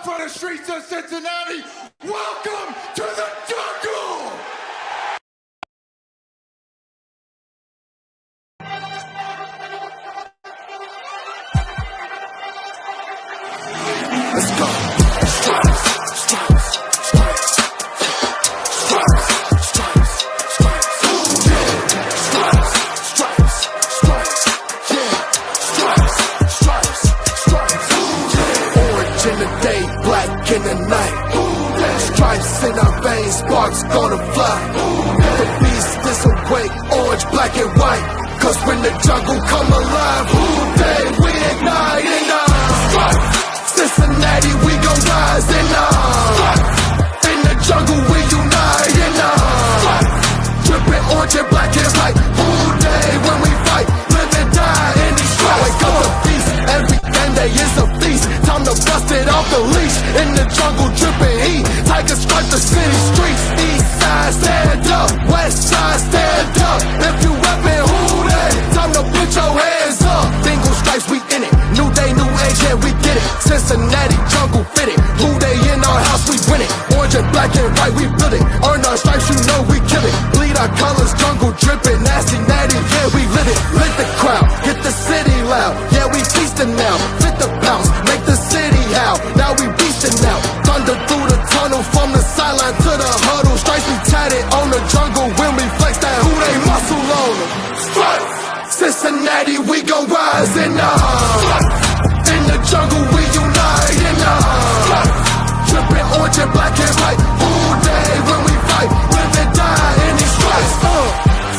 Live from the streets of Cincinnati, welcome to the jungle! Let's go. Stripes, stripes, stripes, stripes, stripes, stripes, yeah. Stripes, stripes, stripes, yeah. Stripes, stripes, stripes, yeah. Orange in the day, black in the night. Stripes in our veins, sparks gonna fly. The beast is awake, orange, black and white. Cause when the jungle come alive, who day we ignite and stripes. Cincinnati, we gon' rise and in the jungle we unite and dripping orange and black and white. All day when we fight, live and die in these stripes. Wake up the beast, every day is a feast. Time to bust it off the leash. In the jungle dripping heat, tigers strike the city streets. East side stand up, west side stand up. If you reppin' who they, time to put your hands up. Bengals stripes, we in it. New day, new age, yeah, we get it. Cincinnati jungle fitted. Blue day in our house, we win it. Orange and black and white, we build it. Earn our stripes, you know we kill it. Bleed our colors, jungle dripping. Nasty, natty, yeah, we live it. Lit the crowd, get the city loud. Yeah, we feasting now. Fit the pounds, make the city howl. Now we beastin' now. Thunder through the tunnel, from the sideline to the huddle. Stripes we tatted on the jungle when we flex that who they muscle on them. Stripes, Cincinnati, we gon' rise and in the jungle we unite and dripping orange and black and white. All day when we fight, live and die in these stripes.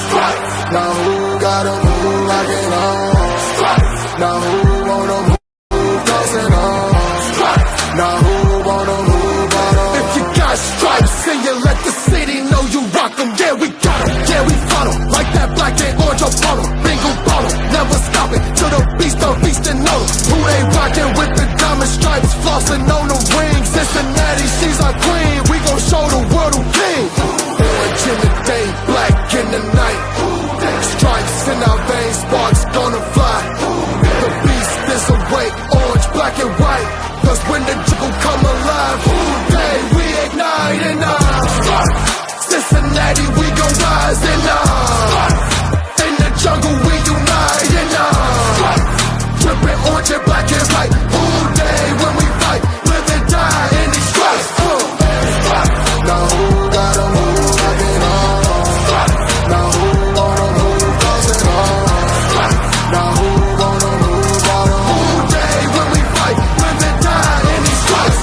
Stripes. Now who gotta move like it on? Stripes. Now who wanna move crossing on? Stripes. Now who wanna move on? If you got stripes and you let the city know you rock them, yeah we got them, yeah we fought them. Like that black and orange up on them, bingo bottle, never stopping till the beast on feasting on them. Who they rockin' with the diamond stripes, flossing on the ring. Cincinnati, she's our queen, we gon' show the world who king. Orange in the day, black in the night. Stripes in our veins, sparks gonna fly. The beast is awake, orange, black and white. Cause when the jungle come alive, who day we ignite and Cincinnati, we gon' rise and in the jungle we unite and dripping orange and black and white. All day when we fight, live and die in these stripes. Now who gotta move like it on? Now who wanna move crossing on? Now who wanna move on? All day when we fight, live and die in these stripes.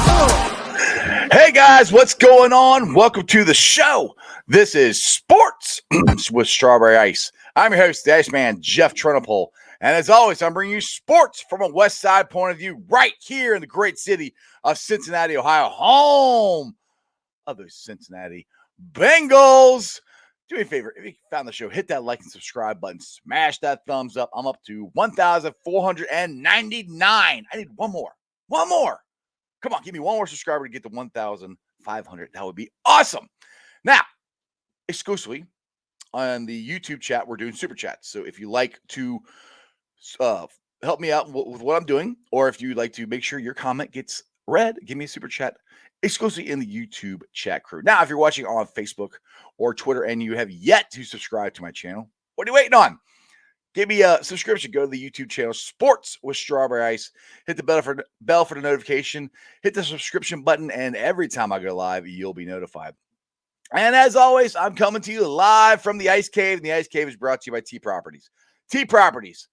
Hey guys, what's going on? Welcome to the show. This is Sports with Strawberry Ice. I'm your host, the Iceman, Jeff Trenopole. And as always, I'm bringing you sports from a West Side point of view right here in the great city of Cincinnati, Ohio, home of the Cincinnati Bengals. Do me a favor, if you found the show, hit that like and subscribe button. Smash that thumbs up. I'm up to 1,499. I need one more. One more. Come on, give me one more subscriber to get to 1,500. That would be awesome. Now, exclusively on the YouTube chat, we're doing super chats. So if you like to help me out with what I'm doing, or if you'd like to make sure your comment gets read, give me a super chat exclusively in the YouTube chat crew. Now, if you're watching on Facebook or Twitter and you have yet to subscribe to my channel, what are you waiting on? Give me a subscription. Go to the YouTube channel, Sports with Strawberry Ice. Hit the bell for the notification. Hit the subscription button, and every time I go live, you'll be notified. And as always, I'm coming to you live from the Ice Cave, and the Ice Cave is brought to you by T Properties. T Properties,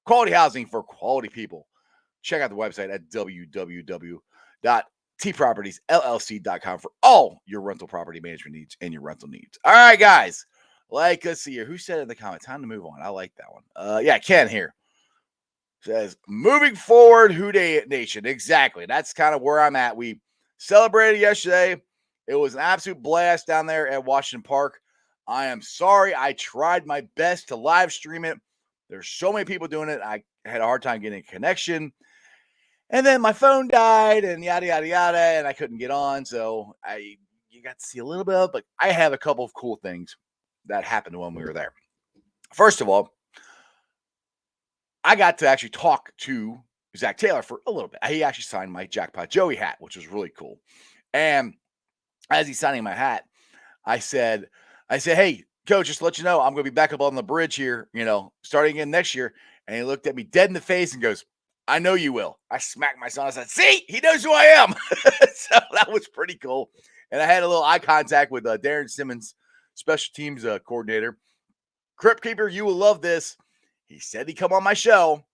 quality housing for quality people. Check out the website at www.tpropertiesllc.com for all your rental property management needs and your rental needs. All right, guys. Let's see here. Who said in the comments? Time to move on. I like that one. Yeah, Ken here says, moving forward, Who Day Nation. Exactly. That's kind of where I'm at. We celebrated yesterday. It was an absolute blast down there at Washington Park. I am sorry. I tried my best to live stream it. There's so many people doing it. I had a hard time getting a connection. And then my phone died and yada, yada, yada, and I couldn't get on. So you got to see a little bit of it, but I have a couple of cool things that happened when we were there. First of all, I got to actually talk to Zach Taylor for a little bit. He actually signed my Jackpot Joey hat, which was really cool. And as he's signing my hat, I said, hey, coach, just to let you know, I'm going to be back up on the bridge here, starting again next year. And he looked at me dead in the face and goes, I know you will. I smacked my son. I said, see, he knows who I am. So that was pretty cool. And I had a little eye contact with Darren Simmons, special teams coordinator. Crypt Keeper, you will love this. He said he'd come on my show.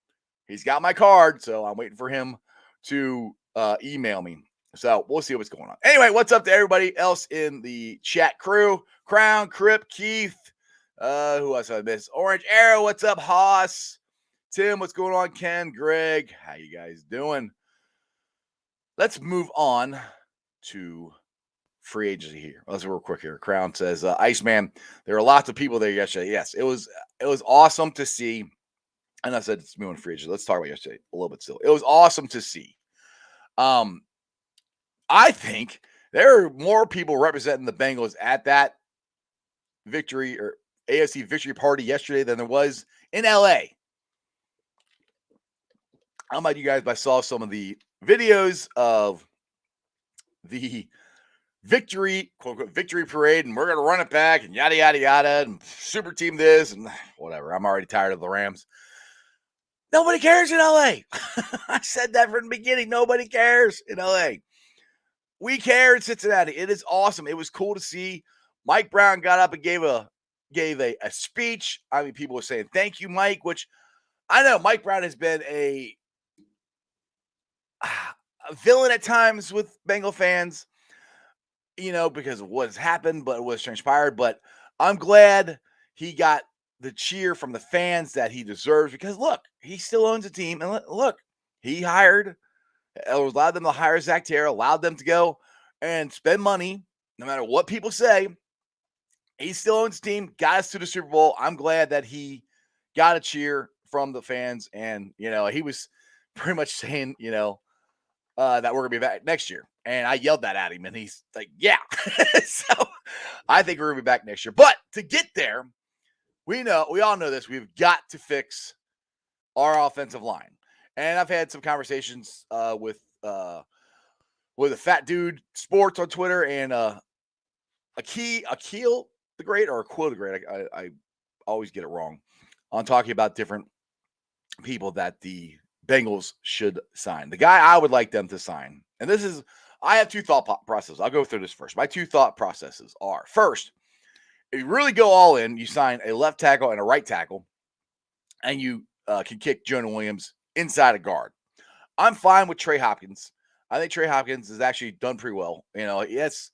He's got my card, so I'm waiting for him to email me. So we'll see what's going on. Anyway, what's up to everybody else in the chat crew? Crown, Crip, Keith. Who else I missed? Orange Arrow, what's up? Haas. Tim, what's going on? Ken, Greg, how you guys doing? Let's move on to free agency here. Let's real quick here. Crown says, Iceman, there were lots of people there yesterday. Yes, it was awesome to see. And I said it's me on free agency. Let's talk about yesterday a little bit still. It was awesome to see. I think there are more people representing the Bengals at that victory or AFC victory party yesterday than there was in LA. I don't know about you guys, but I saw some of the videos of the victory, quote unquote, victory parade, and we're going to run it back and yada, yada, yada, and super team this and whatever. I'm already tired of the Rams. Nobody cares in LA. I said that from the beginning. Nobody cares in LA. We care in Cincinnati. It is awesome. It was cool to see. Mike Brown got up and gave a speech. I mean, people were saying, thank you, Mike, which I know Mike Brown has been a villain at times with Bengal fans, because of what has happened, but what has transpired. But I'm glad he got the cheer from the fans that he deserves because, look, he still owns a team. And look, he allowed them to hire Zach Taylor, allowed them to go and spend money, no matter what people say. He still owns the team, got us to the Super Bowl. I'm glad that he got a cheer from the fans. And, he was pretty much saying, that we're going to be back next year. And I yelled that at him, and he's like, yeah. So I think we're going to be back next year. But to get there, we all know this. We've got to fix our offensive line. And I've had some conversations with a fat dude sports on Twitter and Akil the Great or Aquil the Great. I always get it wrong on talking about different people that the Bengals should sign. The guy I would like them to sign, and I have two thought processes. I'll go through this first. My two thought processes are, first, if you really go all in, you sign a left tackle and a right tackle, and you can kick Jonah Williams inside a guard. I'm fine with Trey Hopkins. I think Trey Hopkins has actually done pretty well. Yes,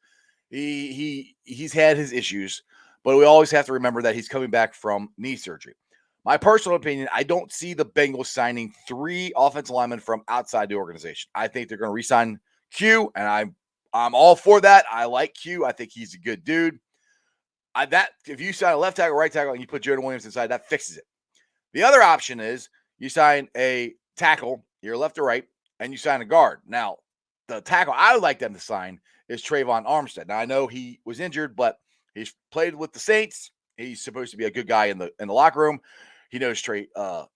he's had his issues, but we always have to remember that he's coming back from knee surgery. My personal opinion, I don't see the Bengals signing 3 offensive linemen from outside the organization. I think they're going to re-sign Q, and I'm all for that. I like Q. I think he's a good dude. If you sign a left tackle, right tackle, and you put Jonah Williams inside, that fixes it. The other option is you sign a tackle, you're left or right, and you sign a guard. Now, the tackle I would like them to sign is Trayvon Armstead. Now, I know he was injured, but he's played with the Saints. He's supposed to be a good guy in the locker room. He knows Trey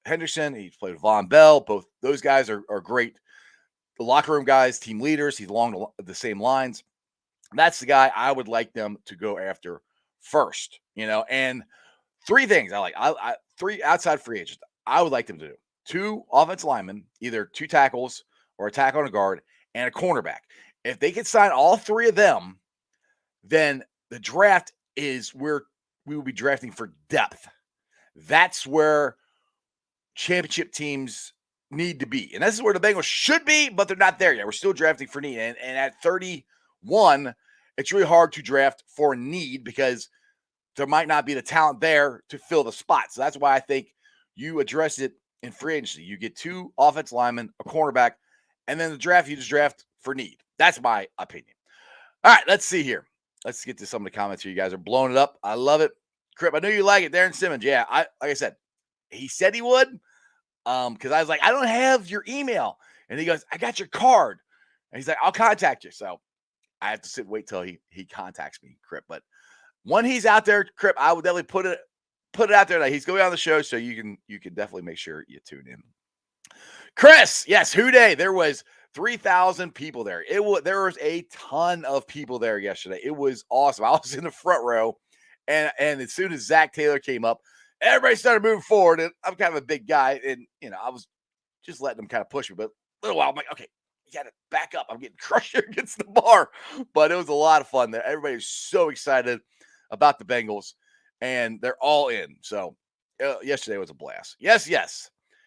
Henderson. He's played with Von Bell. Both those guys are great. The locker room guys, team leaders. He's along the same lines. That's the guy I would like them to go after first. And 3 things I like. 3 outside free agents I would like them to do. 2 offensive linemen, either 2 tackles or a tackle and a guard, and a cornerback. If they could sign all 3 of them, then the draft is where we will be drafting for depth. That's where championship teams need to be. And this is where the Bengals should be, but they're not there yet. We're still drafting for need. And at 31, it's really hard to draft for need because there might not be the talent there to fill the spot. So that's why I think you address it in free agency. You get 2 offensive linemen, a cornerback, and then the draft, you just draft for need. That's my opinion. All right, let's see here. Let's get to some of the comments here. You guys are blowing it up. I love it. Crip, I knew you like it. Darren Simmons. Yeah, like I said, he said he would. Because I was like, I don't have your email. And he goes, I got your card. And he's like, I'll contact you. So I have to sit and wait till he contacts me, Crip. But when he's out there, Crip, I would definitely put it out there that he's going on the show. So you can definitely make sure you tune in. Chris, yes, Who Day. There was 3,000 people there. There was a ton of people there yesterday. It was awesome. I was in the front row, and as soon as Zach Taylor came up, everybody started moving forward. And I'm kind of a big guy, and I was just letting them kind of push me. But a little while, I'm like, okay, you got to back up. I'm getting crushed here against the bar. But it was a lot of fun there. Everybody was so excited about the Bengals, and they're all in. So yesterday was a blast. Yes.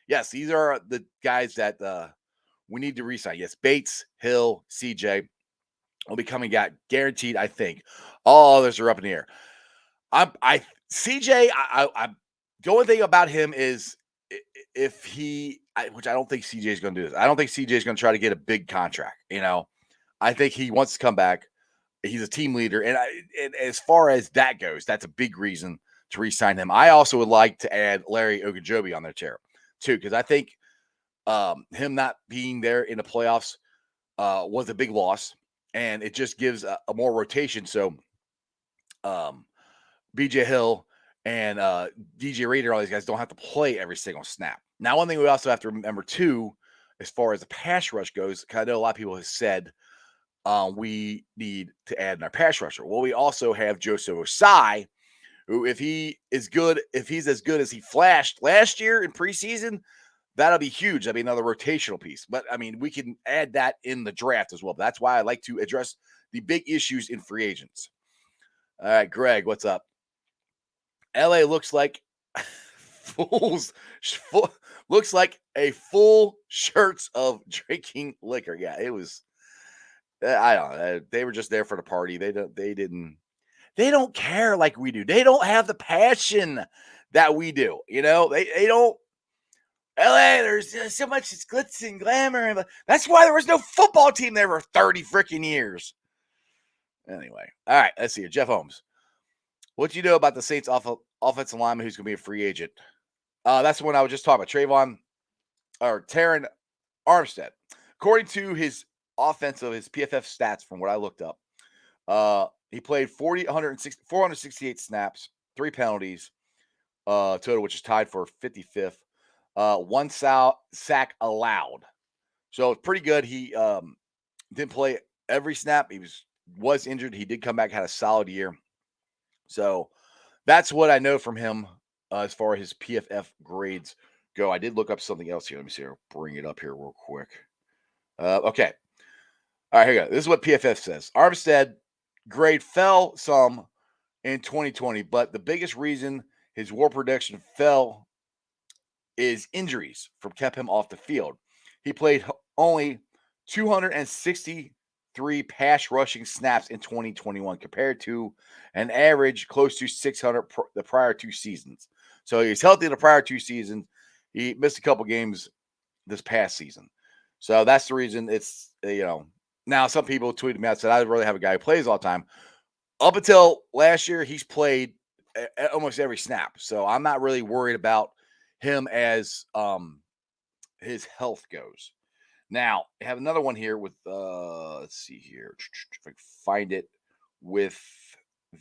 Yes, these are the guys that we need to resign. Yes, Bates, Hill, CJ will be coming out guaranteed. I think all others are up in the air. CJ. The only thing about him is if which I don't think CJ is going to do this. I don't think CJ is going to try to get a big contract. I think he wants to come back. He's a team leader, and as far as that goes, that's a big reason to re-sign him. I also would like to add Larry Ogunjobi on their chair too, because I think him not being there in the playoffs was a big loss, and it just gives a more rotation. So BJ Hill and DJ Reader, all these guys don't have to play every single snap. Now, one thing we also have to remember too, as far as the pass rush goes, because I know a lot of people have said we need to add in our pass rusher. Well, we also have Joseph Osai, who, if he's as good as he flashed last year in preseason, that'll be huge. That'll be another rotational piece. But I mean, we can add that in the draft as well. That's why I like to address the big issues in free agents. All right, Greg, what's up? LA looks like looks like a full shirts of drinking liquor. Yeah, it was. I don't know. They were just there for the party. They don't care like we do. They don't have the passion that we do. They don't. LA, there's so much glitz and glamour. That's why there was no football team there for 30 freaking years. Anyway, all right, let's see here. Jeff Holmes. What do you know about the Saints offensive lineman who's going to be a free agent? That's the one I was just talking about. Darren Armstead. According to his his PFF stats from what I looked up, he played 468 snaps, 3 penalties total, which is tied for 55th. 1 sack allowed. So it's pretty good. He didn't play every snap. He was injured. He did come back, had a solid year. So that's what I know from him as far as his PFF grades go. I did look up something else here. Let me see. I'll bring it up here real quick. Okay. All right, here we go. This is what PFF says. Armstead grade fell some in 2020, but the biggest reason his WAR production fell is injuries kept him off the field. He played only 263 pass rushing snaps in 2021 compared to an average close to 600 the prior 2 seasons. So he's healthy the prior 2 seasons. He missed a couple games this past season. So that's the reason it's, now some people tweeted me out and said, I'd rather have a guy who plays all the time. Up until last year, he's played almost every snap. So I'm not really worried about him as his health goes. Now, I have another one here with, let's see here, if I can find it, with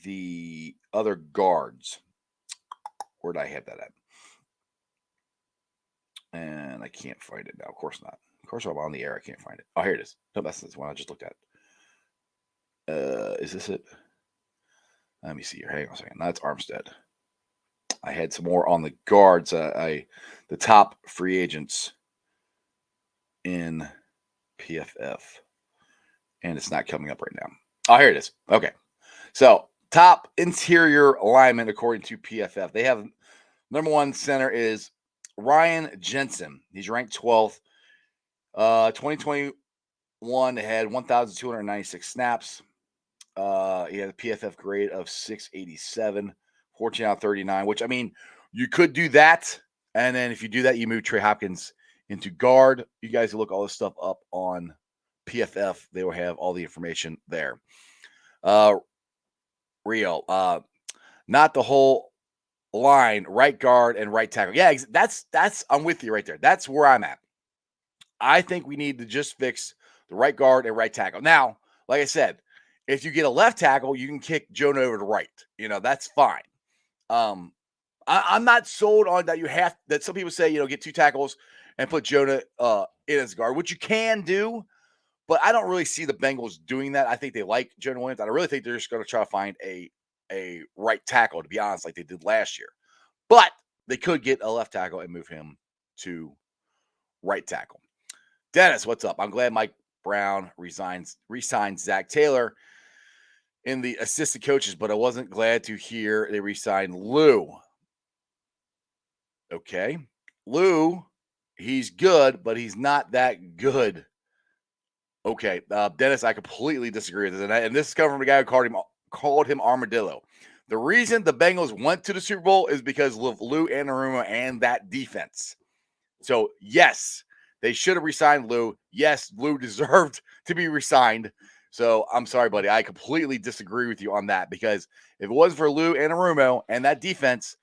the other guards. Where did I have that at? And I can't find it now. Of course not. Of course, I'm on the air. I can't find it. Oh, here it is. No, that's the one I just looked at. Is this it? Let me see here. Hang on a second. That's Armstead. I had some more on the guards. The top free agents in PFF, and it's not coming up right now. Oh, here it is. Okay. So top interior alignment according to PFF. They have number 1 center is Ryan Jensen. He's ranked 12th. 2021 had 1,296 snaps. He had a PFF grade of 687, 14 out of 39, which, I mean, you could do that. And then if you do that, you move Trey Hopkins into guard. You guys can look all this stuff up on PFF. They will have all the information there. Rio, not the whole line, right guard and right tackle. Yeah, that's I'm with you right there. That's where I'm at. I think we need to just fix the right guard and right tackle. Now, like I said, if you get a left tackle, you can kick Jonah over to right. That's fine. I'm not sold on that. That some people say, get 2 tackles and put Jonah in as guard, which you can do, but I don't really see the Bengals doing that. I think they like Jonah Williams. I really think they're just going to try to find a right tackle, to be honest, like they did last year. But they could get a left tackle and move him to right tackle. Dennis, what's up? I'm glad Mike Brown resigns Zach Taylor in the assistant coaches, but I wasn't glad to hear they re-signed Lou. Okay. Lou, he's good, but he's not that good. Okay. Dennis, I completely disagree with this. And this is coming from a guy who called him Armadillo. The reason the Bengals went to the Super Bowl is because of Lou Anarumo and that defense. So, yes, they should have re-signed Lou. Yes, Lou deserved to be re-signed. So, I'm sorry, buddy. I completely disagree with you on that because if it wasn't for Lou Anarumo and that defense,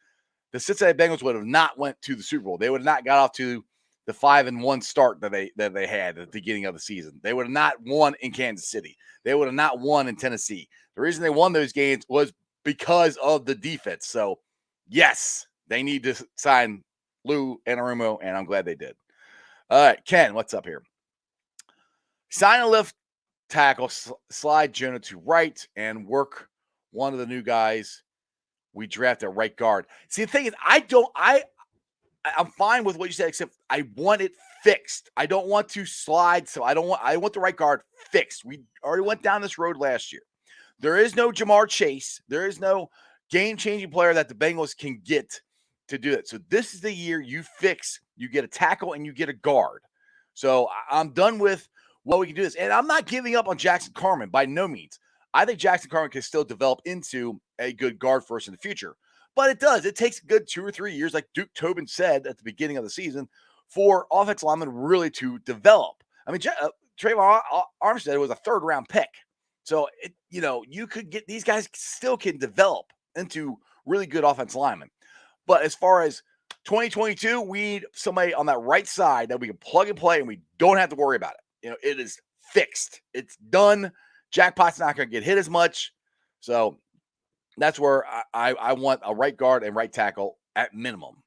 the Cincinnati Bengals would have not went to the Super Bowl. They would have not got off to the 5-1 start that they had at the beginning of the season. They would have not won in Kansas City. They would have not won in Tennessee. The reason they won those games was because of the defense. So, yes, they need to sign Lou Anarumo, and I'm glad they did. All right, Ken, what's up here? Sign a left tackle, slide Jonah to right, and work one of the new guys we draft at right guard. See, the thing is, I'm fine with what you said, except I want it fixed. I don't want to slide, so I want the right guard fixed. We already went down this road last year. There is no Jamar Chase. There is no game-changing player that the Bengals can get to do it. So this is the year you fix. You get a tackle and you get a guard. So I'm done with what we can do this. And I'm not giving up on Jackson Carman by no means. I think Jackson Carman can still develop into a good guard for us in the future. But it does. It takes a good 2 or 3 years, like Duke Tobin said at the beginning of the season, for offensive linemen really to develop. I mean, Trayvon Armstead was a third-round pick. So, you could get these guys still can develop into really good offensive linemen. But as far as 2022, we need somebody on that right side that we can plug and play and we don't have to worry about it. It is fixed. It's done. Jackpot's not going to get hit as much. So that's where I want a right guard and right tackle at minimum.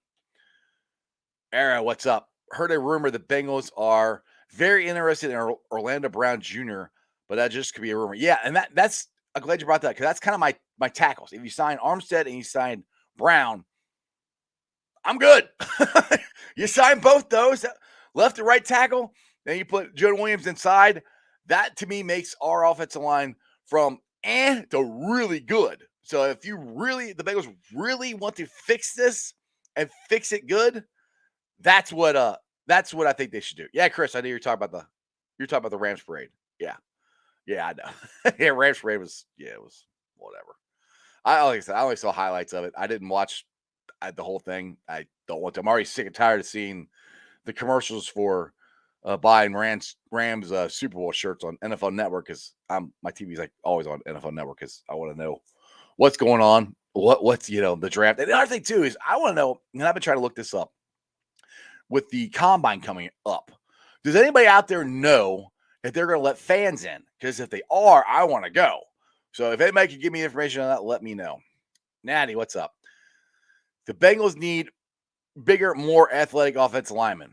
Aaron, what's up? Heard a rumor the Bengals are very interested in Orlando Brown Jr., but that just could be a rumor. Yeah, and that's I'm glad you brought that because that's kind of my tackles. If you sign Armstead and you sign Brown, I'm good. You sign both those, left and right tackle, then you put Jonah Williams inside. That to me makes our offensive line from to really good. So if the Bengals really want to fix this and fix it good, that's what I think they should do. Yeah, Chris, I know you're talking about the Rams parade. Yeah, I know. Yeah, Rams parade was it was whatever. I only saw highlights of it. I didn't watch the whole thing. I don't want to. I'm already sick and tired of seeing the commercials for buying Rams Super Bowl shirts on NFL Network because my TV's like always on NFL Network because I want to know what's going on, what's the draft. And the other thing too is I want to know, and I've been trying to look this up with the combine coming up. Does anybody out there know if they're going to let fans in? Because if they are, I want to go. So if anybody can give me information on that, let me know. Natty, what's up? The Bengals need bigger, more athletic offensive linemen.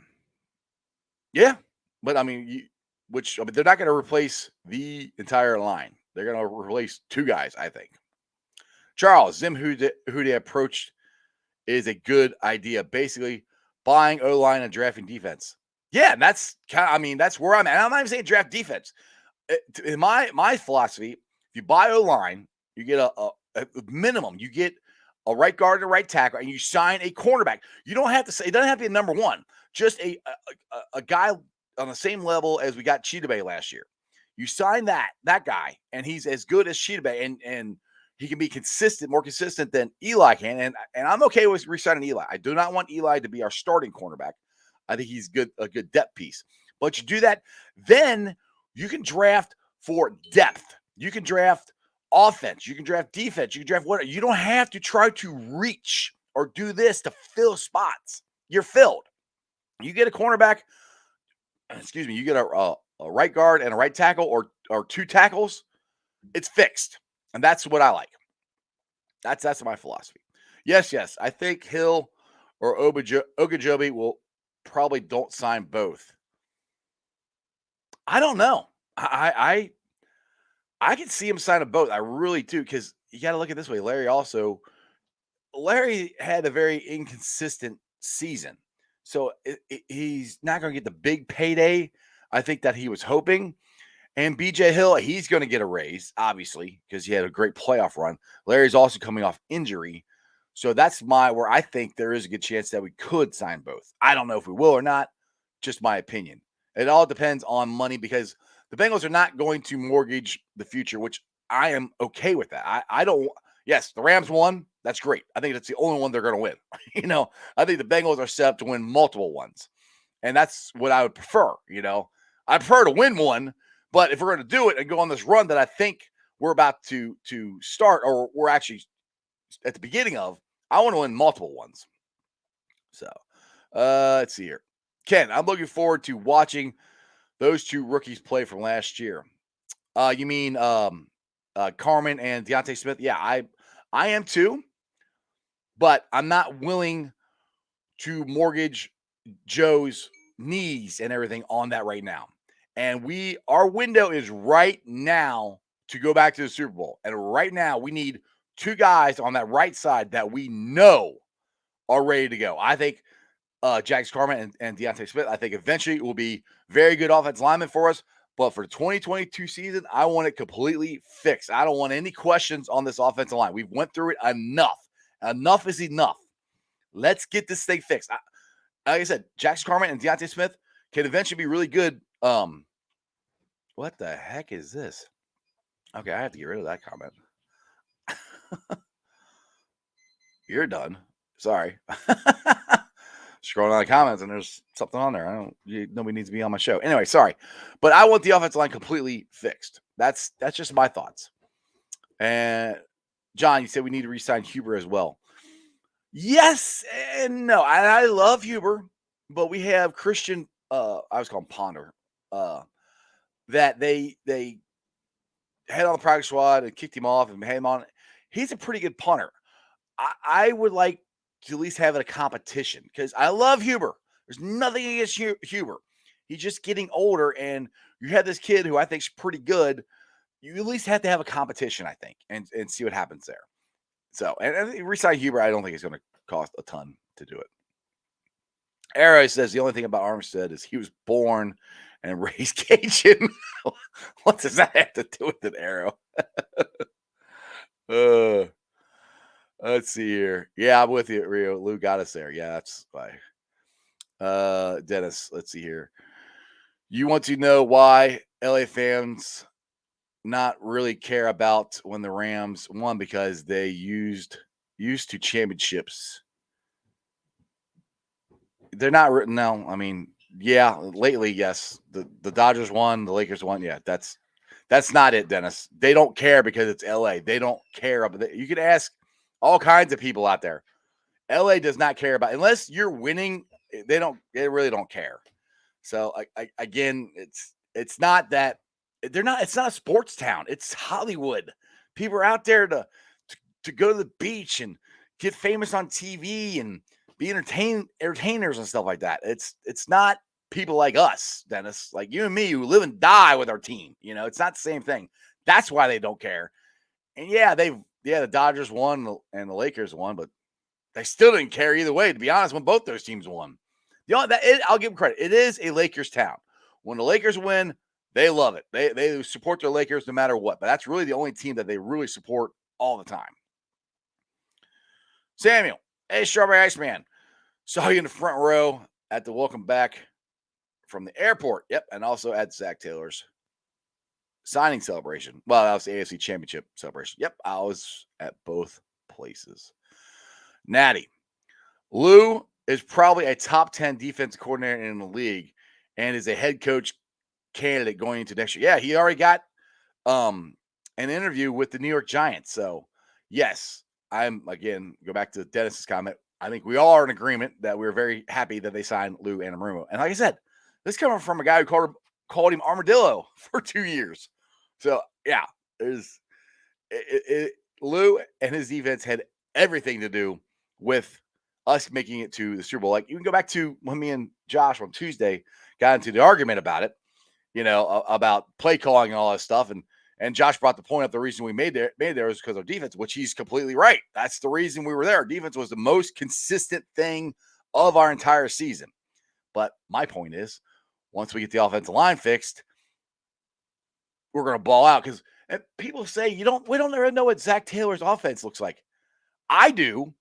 Yeah, but I mean, they're not going to replace the entire line. They're going to replace 2 guys, I think. Charles, Zim who they approached is a good idea. Basically, buying O-line and drafting defense. Yeah, and that's that's where I'm at. I'm not even saying draft defense. In my philosophy, if you buy O-line, you get a minimum. You get a right guard and a right tackle, and you sign a cornerback. You don't have to say it doesn't have to be a number 1. Just a guy on the same level as we got Cheetah last year. You sign that guy, and he's as good as Cheetah and he can be more consistent than Eli can. And I'm okay with re-signing Eli. I do not want Eli to be our starting cornerback. I think he's a good depth piece. But you do that, then you can draft for depth. You can draft offense. You can draft defense. You can draft whatever. You don't have to try to reach or do this to fill spots. You're filled. You get a cornerback. You get a right guard and a right tackle or 2 tackles. It's fixed. And that's what I like. That's my philosophy. Yes. I think Hill or Ogunjobi will probably don't sign both. I don't know. I can see him sign them both. I really do, because you got to look at it this way. Larry had a very inconsistent season, so he's not going to get the big payday I think that he was hoping. And BJ Hill, he's going to get a raise, obviously, because he had a great playoff run. Larry's also coming off injury. So that's where I think there is a good chance that we could sign both. I don't know if we will or not, just my opinion. It all depends on money, because the Bengals are not going to mortgage the future, which I am okay with that. I don't, yes, the Rams won. That's great. I think that's the only one they're going to win. I think the Bengals are set up to win multiple ones. And that's what I would prefer. I prefer to win one, but if we're going to do it and go on this run that I think we're about to start, or we're actually at the beginning of, I want to win multiple ones. So let's see here. Ken, I'm looking forward to watching those two rookies play from last year. You mean Carmen and Deontay Smith? Yeah, I am too, but I'm not willing to mortgage Joe's knees and everything on that right now. And our window is right now to go back to the Super Bowl. And right now we need two guys on that right side that we know are ready to go. I think Jax Carman and Deontay Smith, I think eventually it will be very good offensive linemen for us. But for the 2022 season, I want it completely fixed. I don't want any questions on this offensive line. We've went through it enough. Enough is enough. Let's get this thing fixed. Like I said, Jax Carman and Deontay Smith can eventually be really good. What the heck is this? Okay, I have to get rid of that comment. You're done. Sorry. Scrolling on the comments and there's something on there. Nobody needs to be on my show. Anyway, sorry. But I want the offensive line completely fixed. That's just my thoughts. And John, you said we need to re-sign Huber as well. Yes and no. I love Huber, but we have Christian, I was calling Ponder, that they had on the practice squad and kicked him off and had him on. He's a pretty good punter. I would like to at least have it a competition, because I love Huber. There's nothing against Huber. He's just getting older, and you have this kid who I think is pretty good. You at least have to have a competition, I think, and see what happens there. So, and re-sign Huber, I don't think it's going to cost a ton to do it. Arrow says the only thing about Armstead is he was born and raised Cajun. What does that have to do with an Arrow? Let's see here. Yeah, I'm with you, Rio. Lou got us there. Yeah, that's fine. Dennis, let's see here. You want to know why LA fans not really care about when the Rams won? Because they used to championships. They're not written now. I mean, yeah, lately, yes. The Dodgers won, the Lakers won. Yeah, that's not it, Dennis. They don't care because it's LA. They don't care about. You can ask all kinds of people out there. LA does not care about, unless you're winning. They really don't care. So again, it's not that they're not. It's not a sports town. It's Hollywood. People are out there to go to the beach and get famous on TV and be entertainers and stuff like that. It's not people like us, Dennis, like you and me, who live and die with our team. It's not the same thing. That's why they don't care. And yeah, the Dodgers won and the Lakers won, but they still didn't care either way, to be honest, when both those teams won. I'll give them credit. It is a Lakers town. When the Lakers win, they love it. They support their Lakers no matter what. But that's really the only team that they really support all the time. Samuel, hey, Strawberry Iceman. Saw you in the front row at the welcome back from the airport. Yep, and also at Zach Taylor's signing celebration. Well, that was the AFC Championship celebration. Yep, I was at both places. Natty, Lou is probably a top 10 defensive coordinator in the league and is a head coach candidate going into next year. Yeah, he already got an interview with the New York Giants. So, yes, go back to Dennis's comment. I think we all are in agreement that we're very happy that they signed Lou Anarumo. And like I said, this coming from a guy who called him Armadillo for 2 years. So, yeah, Lou and his defense had everything to do with us making it to the Super Bowl. Like, you can go back to when me and Josh on Tuesday got into the argument about it, about play calling and all that stuff. And Josh brought the point up. The reason we made there was because of defense, which he's completely right. That's the reason we were there. Defense was the most consistent thing of our entire season. But my point is, once we get the offensive line fixed, we're going to ball out. Because people say we don't ever know what Zach Taylor's offense looks like. I do.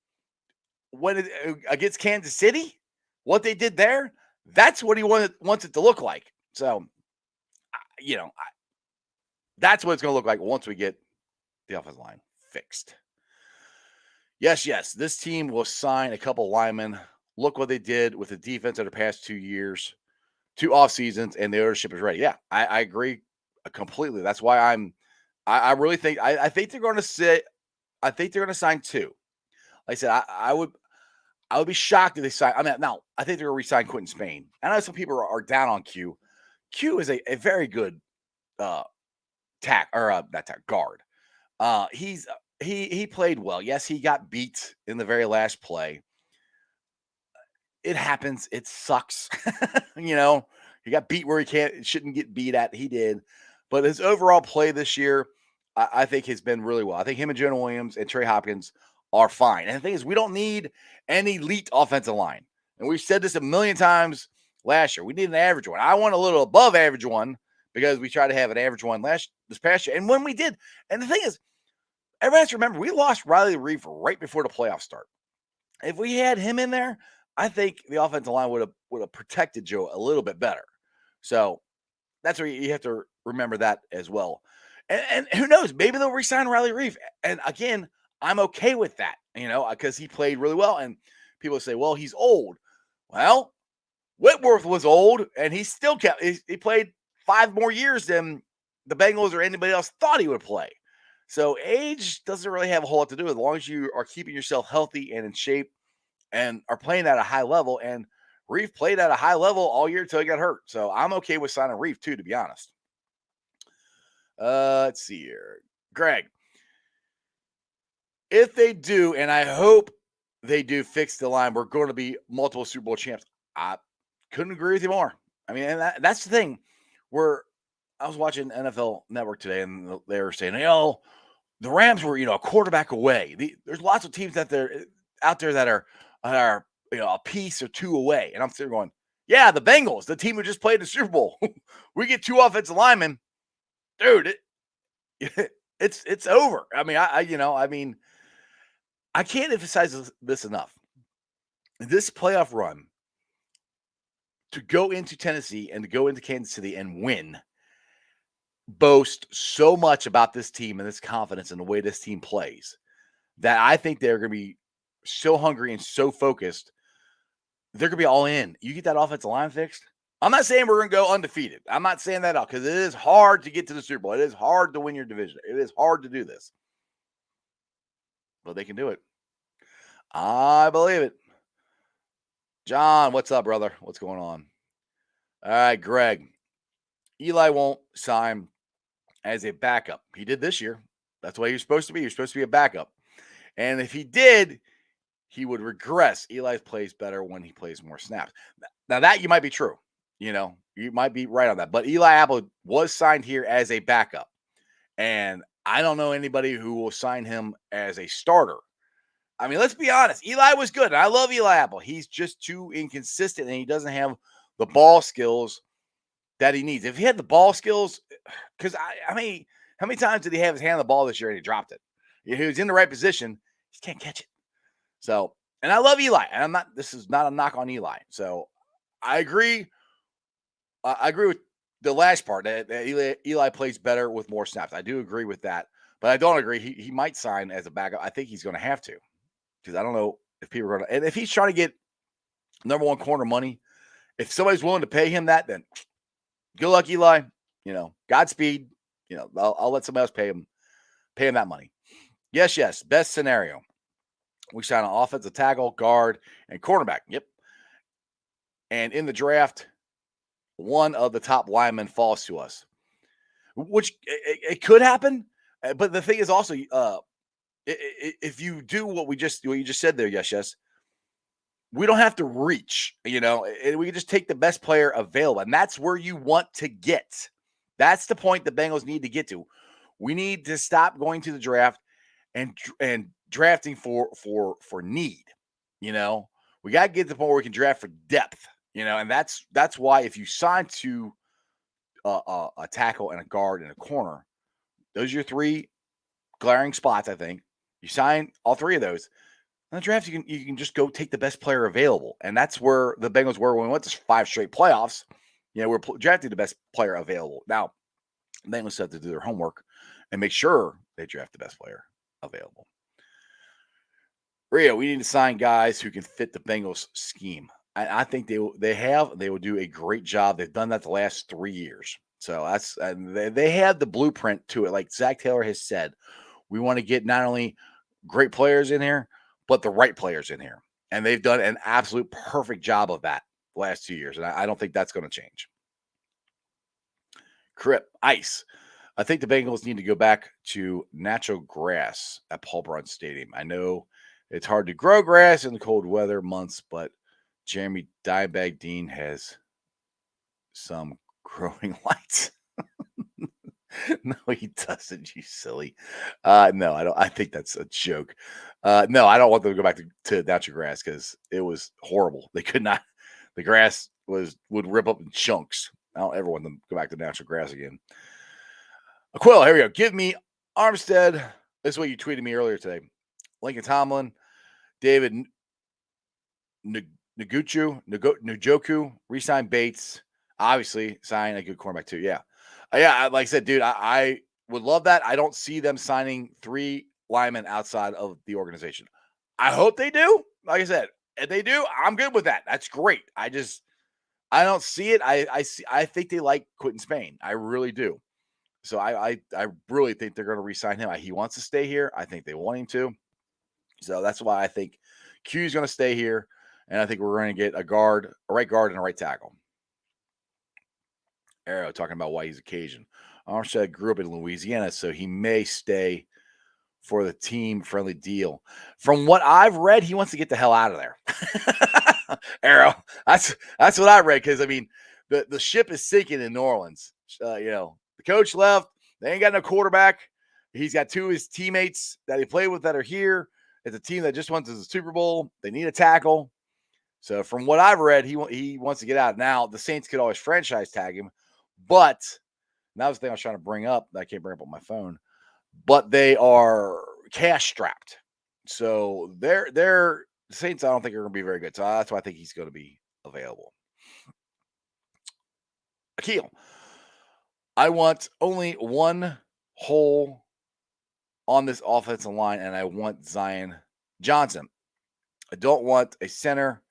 When against Kansas City, what they did there, that's what he wants it to look like. So, that's what it's going to look like once we get the offensive line fixed. Yes, this team will sign a couple linemen. Look what they did with the defense over the past 2 years, 2 off seasons, and the ownership is ready. Yeah, I agree completely. That's why I really think I think they're going to sit. I think they're going to sign 2. Like I said, I would be shocked if they sign. Now I think they're going to re-sign Quentin Spain. I know some people are down on Q. Q is a very good guard. He played well. Yes, he got beat in the very last play. It happens. It sucks. He got beat where he shouldn't get beat at. He did. But his overall play this year, I think has been really well. I think him and Trent Williams and Trey Hopkins are fine. And the thing is, we don't need an elite offensive line. And we've said this a million times last year. We need an average one. I want a little above average one because we tried to have an average one this past year. And when we did, and the thing is, everybody has to remember, we lost Riley Reef right before the playoffs start. If we had him in there, I think the offensive line would have protected Joe a little bit better. So that's where you have to remember that as well. And who knows? Maybe they'll re-sign Riley Reef. And again, I'm okay with that, because he played really well. And people say, well, he's old. Well, Whitworth was old, and he still he played 5 more years than the Bengals or anybody else thought he would play. So age doesn't really have a whole lot to do with it, as long as you are keeping yourself healthy and in shape and are playing at a high level. And Reef played at a high level all year until he got hurt. So I'm okay with signing Reef too, to be honest. Let's see here. Greg, if they do, and I hope they do fix the line, we're going to be multiple Super Bowl champs. I couldn't agree with you more. I mean, and that's the thing. I was watching NFL Network today, and they were saying, the Rams were, a quarterback away. There's lots of teams out there that are a piece or 2 away. And I'm sitting going, yeah, the Bengals, the team who just played the Super Bowl. We get 2 offensive linemen. Dude, it's over. I mean, I can't emphasize this enough. This playoff run, to go into Tennessee and to go into Kansas City and win, boast so much about this team and this confidence in the way this team plays that I think they're going to be so hungry and so focused. They're going to be all in. You get that offensive line fixed. I'm not saying we're going to go undefeated. I'm not saying that out because it is hard to get to the Super Bowl. It is hard to win your division. It is hard to do this. But they can do it. I believe it. John, what's up, brother? What's going on? All right, Greg. Eli won't sign as a backup. He did this year. That's the way you're supposed to be. You're supposed to be a backup. And if he did, he would regress. Eli plays better when he plays more snaps. Now, that you might be true. You might be right on that. But Eli Apple was signed here as a backup. And I don't know anybody who will sign him as a starter. I mean, let's be honest. Eli was good. And I love Eli Apple. He's just too inconsistent, and he doesn't have the ball skills that he needs. If he had the ball skills, because how many times did he have his hand on the ball this year and he dropped it? He was in the right position. He can't catch it. So, and I love Eli. And this is not a knock on Eli. So I agree. I agree with the last part that Eli plays better with more snaps. I do agree with that, but I don't agree. He might sign as a backup. I think he's going to have to, because I don't know if people are going to, and if he's trying to get number 1 corner money, if somebody's willing to pay him that, then good luck, Eli. Godspeed. I'll let somebody else pay him that money. Yes. Best scenario. We sign an offensive tackle, guard, and cornerback. Yep. And in the draft, one of the top linemen falls to us, which it could happen. But the thing is also, if you do what you just said there, yes, we don't have to reach, we can just take the best player available. And that's where you want to get. That's the point the Bengals need to get to. We need to stop going to the draft and drafting for need. We got to get to the point where we can draft for depth. And that's why if you sign to a tackle and a guard and a corner, those are your three glaring spots. I think you sign all three of those. In the draft, you can just go take the best player available, and that's where the Bengals were when we went to 5 straight playoffs. We're drafting the best player available. Now, the Bengals have to do their homework and make sure they draft the best player available. Rio, we need to sign guys who can fit the Bengals scheme. I think they will do a great job. They've done that the last 3 years. So they have the blueprint to it. Like Zach Taylor has said, we want to get not only great players in here, but the right players in here. And they've done an absolute perfect job of that the last 2 years. And I don't think that's going to change. Crip, Ice. I think the Bengals need to go back to natural grass at Paul Brown Stadium. I know it's hard to grow grass in the cold weather months, but Jeremy Dimebag Dean has some growing lights. No, he doesn't, you silly. No, I don't. I think that's a joke. No, I don't want them to go back to natural grass because it was horrible. They could not. The grass would rip up in chunks. I don't ever want them to go back to natural grass again. Quill, here we go. Give me Armstead. This is what you tweeted me earlier today. Lincoln Tomlin, David Njoku, resign Bates. Obviously, sign a good cornerback too. Yeah. Like I said, dude, I would love that. I don't see them signing 3 linemen outside of the organization. I hope they do. Like I said, if they do, I'm good with that. That's great. I don't see it. I think they like Quentin Spain. I really do. So I really think they're going to re-sign him. He wants to stay here. I think they want him to. So that's why I think Q is going to stay here. And I think we're going to get a right guard, and a right tackle. Arrow talking about why he's a Cajun. Armstead grew up in Louisiana, so he may stay for the team-friendly deal. From what I've read, he wants to get the hell out of there. Arrow, that's what I read, because, I mean, the ship is sinking in New Orleans. The coach left. They ain't got no quarterback. He's got 2 of his teammates that he played with that are here. It's a team that just went to the Super Bowl. They need a tackle. So from what I've read, he wants to get out. Now, the Saints could always franchise tag him, but that was the thing I was trying to bring up that I can't bring up on my phone. But they are cash strapped. So the Saints, I don't think are going to be very good. So that's why I think he's going to be available. Akil, I want only one hole on this offensive line, and I want Zion Johnson. I don't want a center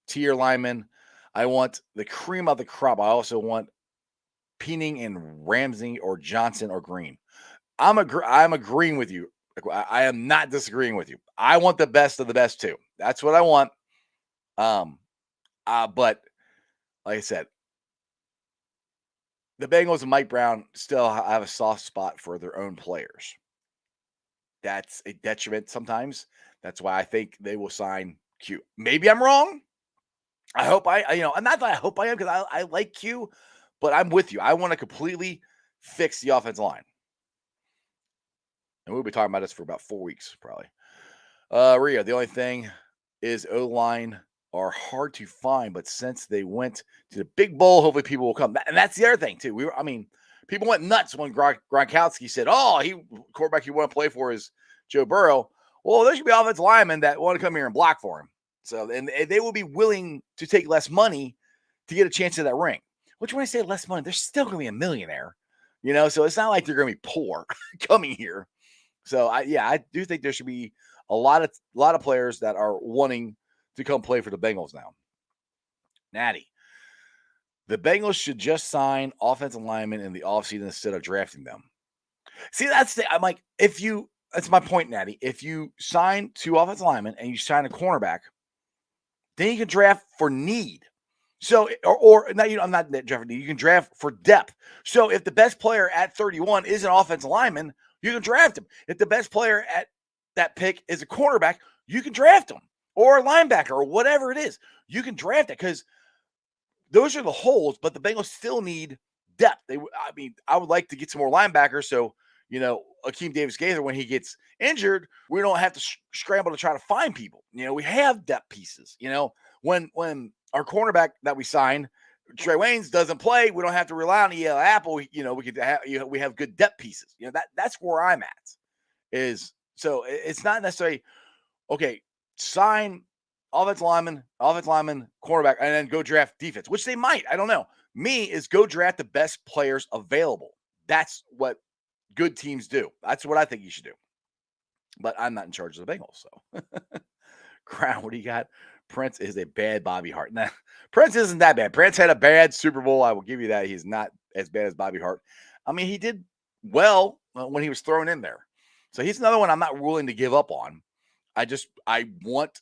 tier lineman. I want the cream of the crop. I also want Peening and Ramsey or Johnson or Green. I'm agreeing with you. I am not disagreeing with you. I want the best of the best too. That's what I want. But like I said, the Bengals and Mike Brown still have a soft spot for their own players. That's a detriment sometimes. That's why I think they will sign Q. Maybe I'm wrong. I hope and not that I hope I am, because I like Q, but I'm with you. I want to completely fix the offensive line. And we'll be talking about this for about 4 weeks, probably. Rio, the only thing is O-line are hard to find, but since they went to the big bowl, hopefully people will come. And that's the other thing, too. People went nuts when Gronkowski said, quarterback you want to play for is Joe Burrow. Well, there should be offensive linemen that want to come here and block for him. So, and they will be willing to take less money to get a chance at that ring. Which, when I say less money, they're still going to be a millionaire. So it's not like they're going to be poor coming here. So, I do think there should be a lot of players that are wanting to come play for the Bengals now. Natty, the Bengals should just sign offensive linemen in the offseason instead of drafting them. See, that's my point, Natty. If you sign 2 offensive linemen and you sign a cornerback, then you can draft for need. So, I'm not drafting need. You can draft for depth. So, if the best player at 31 is an offensive lineman, you can draft him. If the best player at that pick is a cornerback, you can draft him. or a linebacker or whatever it is. You can draft it because those are the holes, but the Bengals still need depth. I would like to get some more linebackers. So, Akeem Davis-Gaither, when he gets injured, we don't have to scramble to try to find people. We have depth pieces. When our cornerback that we signed, Trey Waynes, doesn't play, we don't have to rely on EL Apple. We have good depth pieces. That's where I'm at. So it's not necessarily okay. Sign offensive lineman, cornerback, and then go draft defense, which they might. I don't know. Me is go draft the best players available. That's what good teams do. That's what I think you should do. But I'm not in charge of the Bengals. So, Crown, what do you got? Prince is a bad Bobby Hart. Nah, Prince isn't that bad. Prince had a bad Super Bowl. I will give you that. He's not as bad as Bobby Hart. I mean, he did well when he was thrown in there. So he's another one I'm not willing to give up on. I want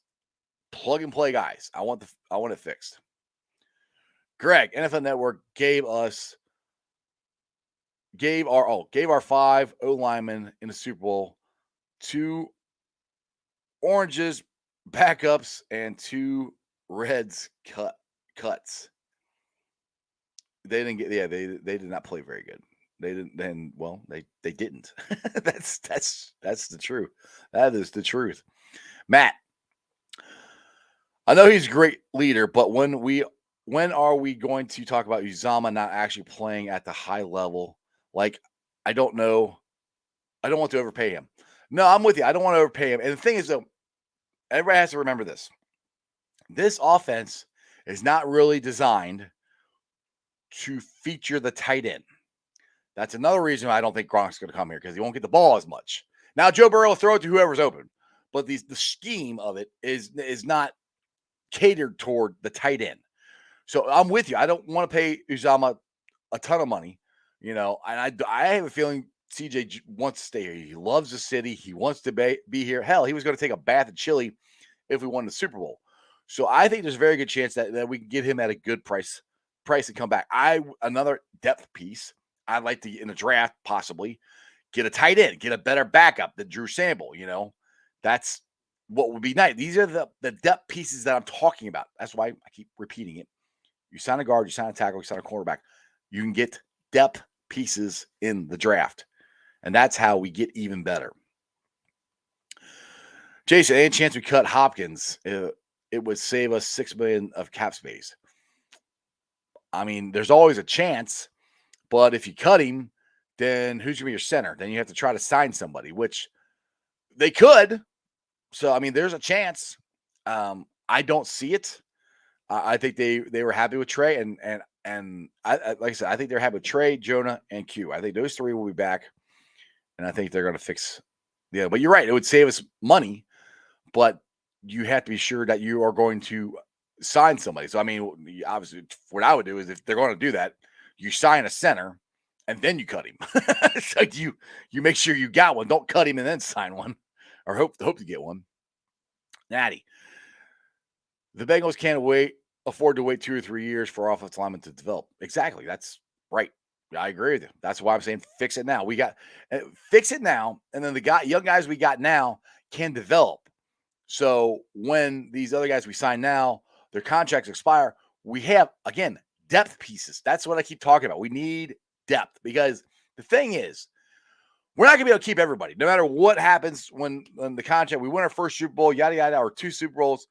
plug and play guys. I want it fixed. Greg, NFL Network gave our 5 O linemen in the Super Bowl, 2 oranges backups and 2 reds cuts. They didn't get they did not play very good. They didn't they didn't. That's the truth. That is the truth. Matt, I know he's a great leader, but when are we going to talk about Uzama not actually playing at the high level? Like, I don't know. I don't want to overpay him. No, I'm with you. I don't want to overpay him. And the thing is, though, everybody has to remember this. This offense is not really designed to feature the tight end. That's another reason I don't think Gronk's going to come here, because he won't get the ball as much. Now, Joe Burrow will throw it to whoever's open, but the scheme of it is not catered toward the tight end. So I'm with you. I don't want to pay Uzama a ton of money, and I have a feeling CJ wants to stay here. He loves the city. He wants to be here. Hell, he was going to take a bath in Chile if we won the Super Bowl. So I think there's a very good chance that we can get him at a good price and come back. Another depth piece I'd like to, in a draft, possibly get a tight end, get a better backup than Drew Sample. That's what would be nice. These are the depth pieces that I'm talking about. That's why I keep repeating it. You sign a guard, you sign a tackle, you sign a quarterback. You can get depth pieces in the draft. And that's how we get even better. Jason, any chance we cut Hopkins? It would save us $6 million of cap space. I mean, there's always a chance, but if you cut him, then who's going to be your center? Then you have to try to sign somebody, which they could. So, I mean, there's a chance. I don't see it. I think they were happy with Trey, and I like I said, I think they're happy with Trey, Jonah, and Q. I think those 3 will be back, and I think they're going to fix. Yeah, but you're right. It would save us money, but you have to be sure that you are going to sign somebody. So, I mean, obviously, what I would do is, if they're going to do that, you sign a center, and then you cut him. So you make sure you got one. Don't cut him and then sign one, or hope to get one. Natty, the Bengals can't afford to wait 2 or 3 years for offensive linemen to develop. Exactly. That's right. I agree with you. That's why I'm saying fix it now. Fix it now, and then the young guys we got now can develop. So when these other guys we sign now, their contracts expire, we have, again, depth pieces. That's what I keep talking about. We need depth, because the thing is, we're not going to be able to keep everybody. No matter what happens when the contract, we win our first Super Bowl, yada, yada, or 2 Super Bowls,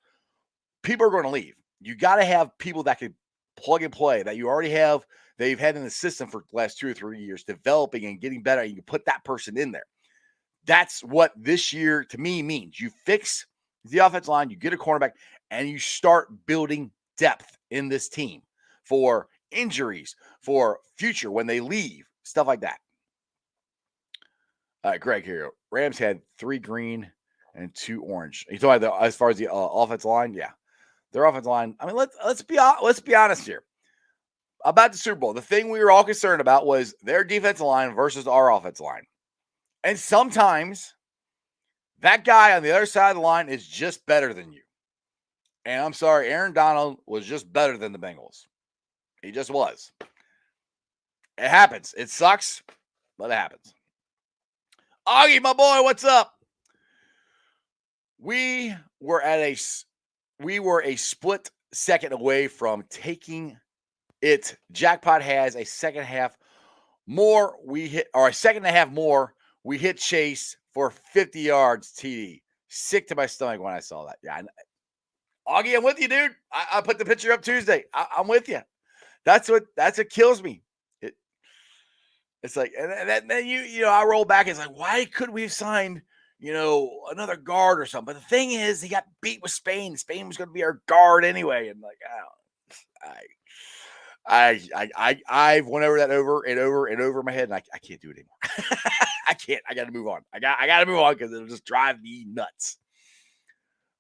people are going to leave. You got to have people that can plug and play, that you already have, they've had in the system for the last 2 or 3 years, developing and getting better, and you can put that person in there. That's what this year, to me, means. You fix the offensive line, you get a cornerback, and you start building depth in this team for injuries, for future when they leave, stuff like that. All right, Greg here. Rams had 3 green and 2 orange. You talking about as far as the offensive line? Yeah, their offensive line. I mean, let's be honest here about the Super Bowl. The thing we were all concerned about was their defensive line versus our offensive line, and sometimes that guy on the other side of the line is just better than you. And I'm sorry, Aaron Donald was just better than the Bengals. He just was. It happens. It sucks, but it happens. Augie, my boy, what's up? We were at we were a split second away from taking it. Jackpot has a second half more. We hit, or a second and a half more. We hit Chase for 50 yards TD. Sick to my stomach when I saw that. Yeah, Augie, I'm with you, dude. I put the picture up Tuesday. I'm with you. That's what kills me. It's like, and then you know, I roll back. It's like, why could we have signed, you know, another guard or something? But the thing is, he got beat with Spain. Spain was going to be our guard anyway. And like, I've went over that over and over and over in my head, and I can't do it anymore. I can't. I got to move on. I got to move on because it'll just drive me nuts.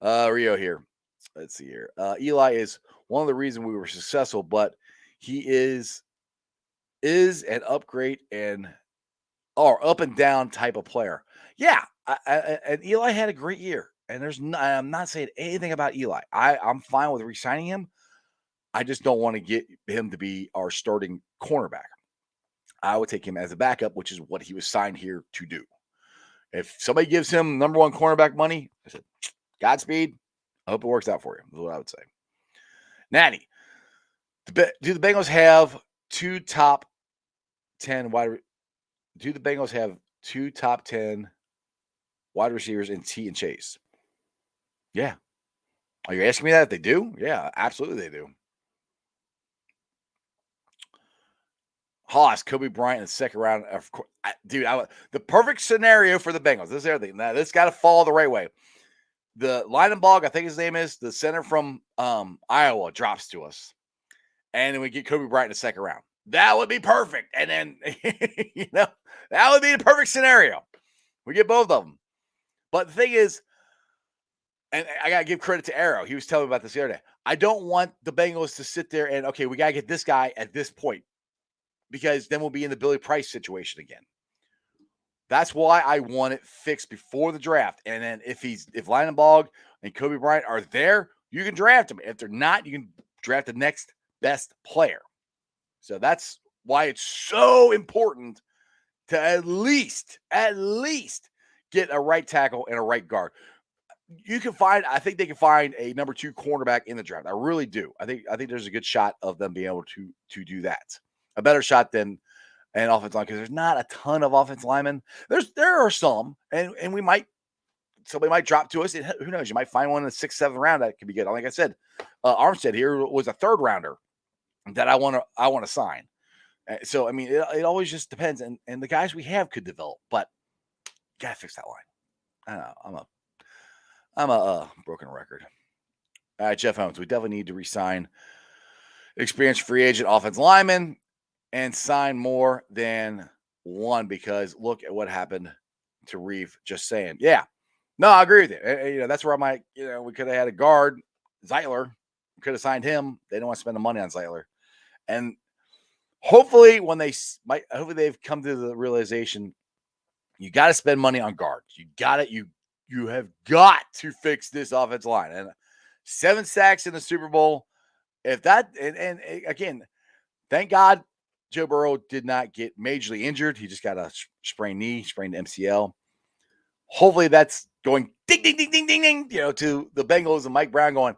Rio here. Let's see here. Eli is one of the reasons we were successful, but he is an upgrade and or up and down type of player. Yeah, and Eli had a great year, and I'm not saying anything about Eli. I'm fine with re-signing him. I just don't want to get him to be our starting cornerback. I would take him as a backup, which is what he was signed here to do. If somebody gives him number one cornerback money, I said, Godspeed. I hope it works out for you. That's what I would say. Natty, do the Bengals have two top 10 wide? Do the Bengals have two top 10 wide receivers in T and Chase? Yeah. Are you asking me that if they do? Yeah, absolutely they do. Haas, Kobe Bryant in the second round. Of course, dude, the perfect scenario for the Bengals. This is everything. Now, this got to fall the right way. The Linenbog, I think his name is, the center from Iowa, drops to us. And then we get Kobe Bryant in the second round. That would be perfect. And then, you know, that would be the perfect scenario. We get both of them. But the thing is, and I got to give credit to Arrow. He was telling me about this the other day. I don't want the Bengals to sit there and, okay, we got to get this guy at this point, because then we'll be in the Billy Price situation again. That's why I want it fixed before the draft. And then if Linenbog and Kobe Bryant are there, you can draft them. If they're not, you can draft the next best player. So that's why it's so important to at least get a right tackle and a right guard. I think they can find a number 2 cornerback in the draft. I really do. I think there's a good shot of them being able to do that. A better shot than an offensive line, because there's not a ton of offensive linemen. There are some, and somebody might drop to us. And who knows? You might find one in the 6th, 7th round that could be good. Like I said, Armstead here was a 3rd rounder that I want to sign. So I mean, it always just depends, and the guys we have could develop, but you gotta fix that line. I don't know. I'm a broken record. All right, Jeff Holmes. We definitely need to re-sign experienced free agent offensive lineman and sign more than one, because look at what happened to Reeve. Just saying. Yeah. No, I agree with you. You know, that's where we could have had a guard, Zeitler. We could have signed him. They don't want to spend the money on Zeitler. And hopefully they've come to the realization, you got to spend money on guards. You have got to fix this offensive line. And 7 sacks in the Super Bowl. If that, and again, thank God Joe Burrow did not get majorly injured. He just got a sprained knee, sprained MCL. Hopefully that's going ding, ding, ding, ding, ding, ding, you know, to the Bengals and Mike Brown going,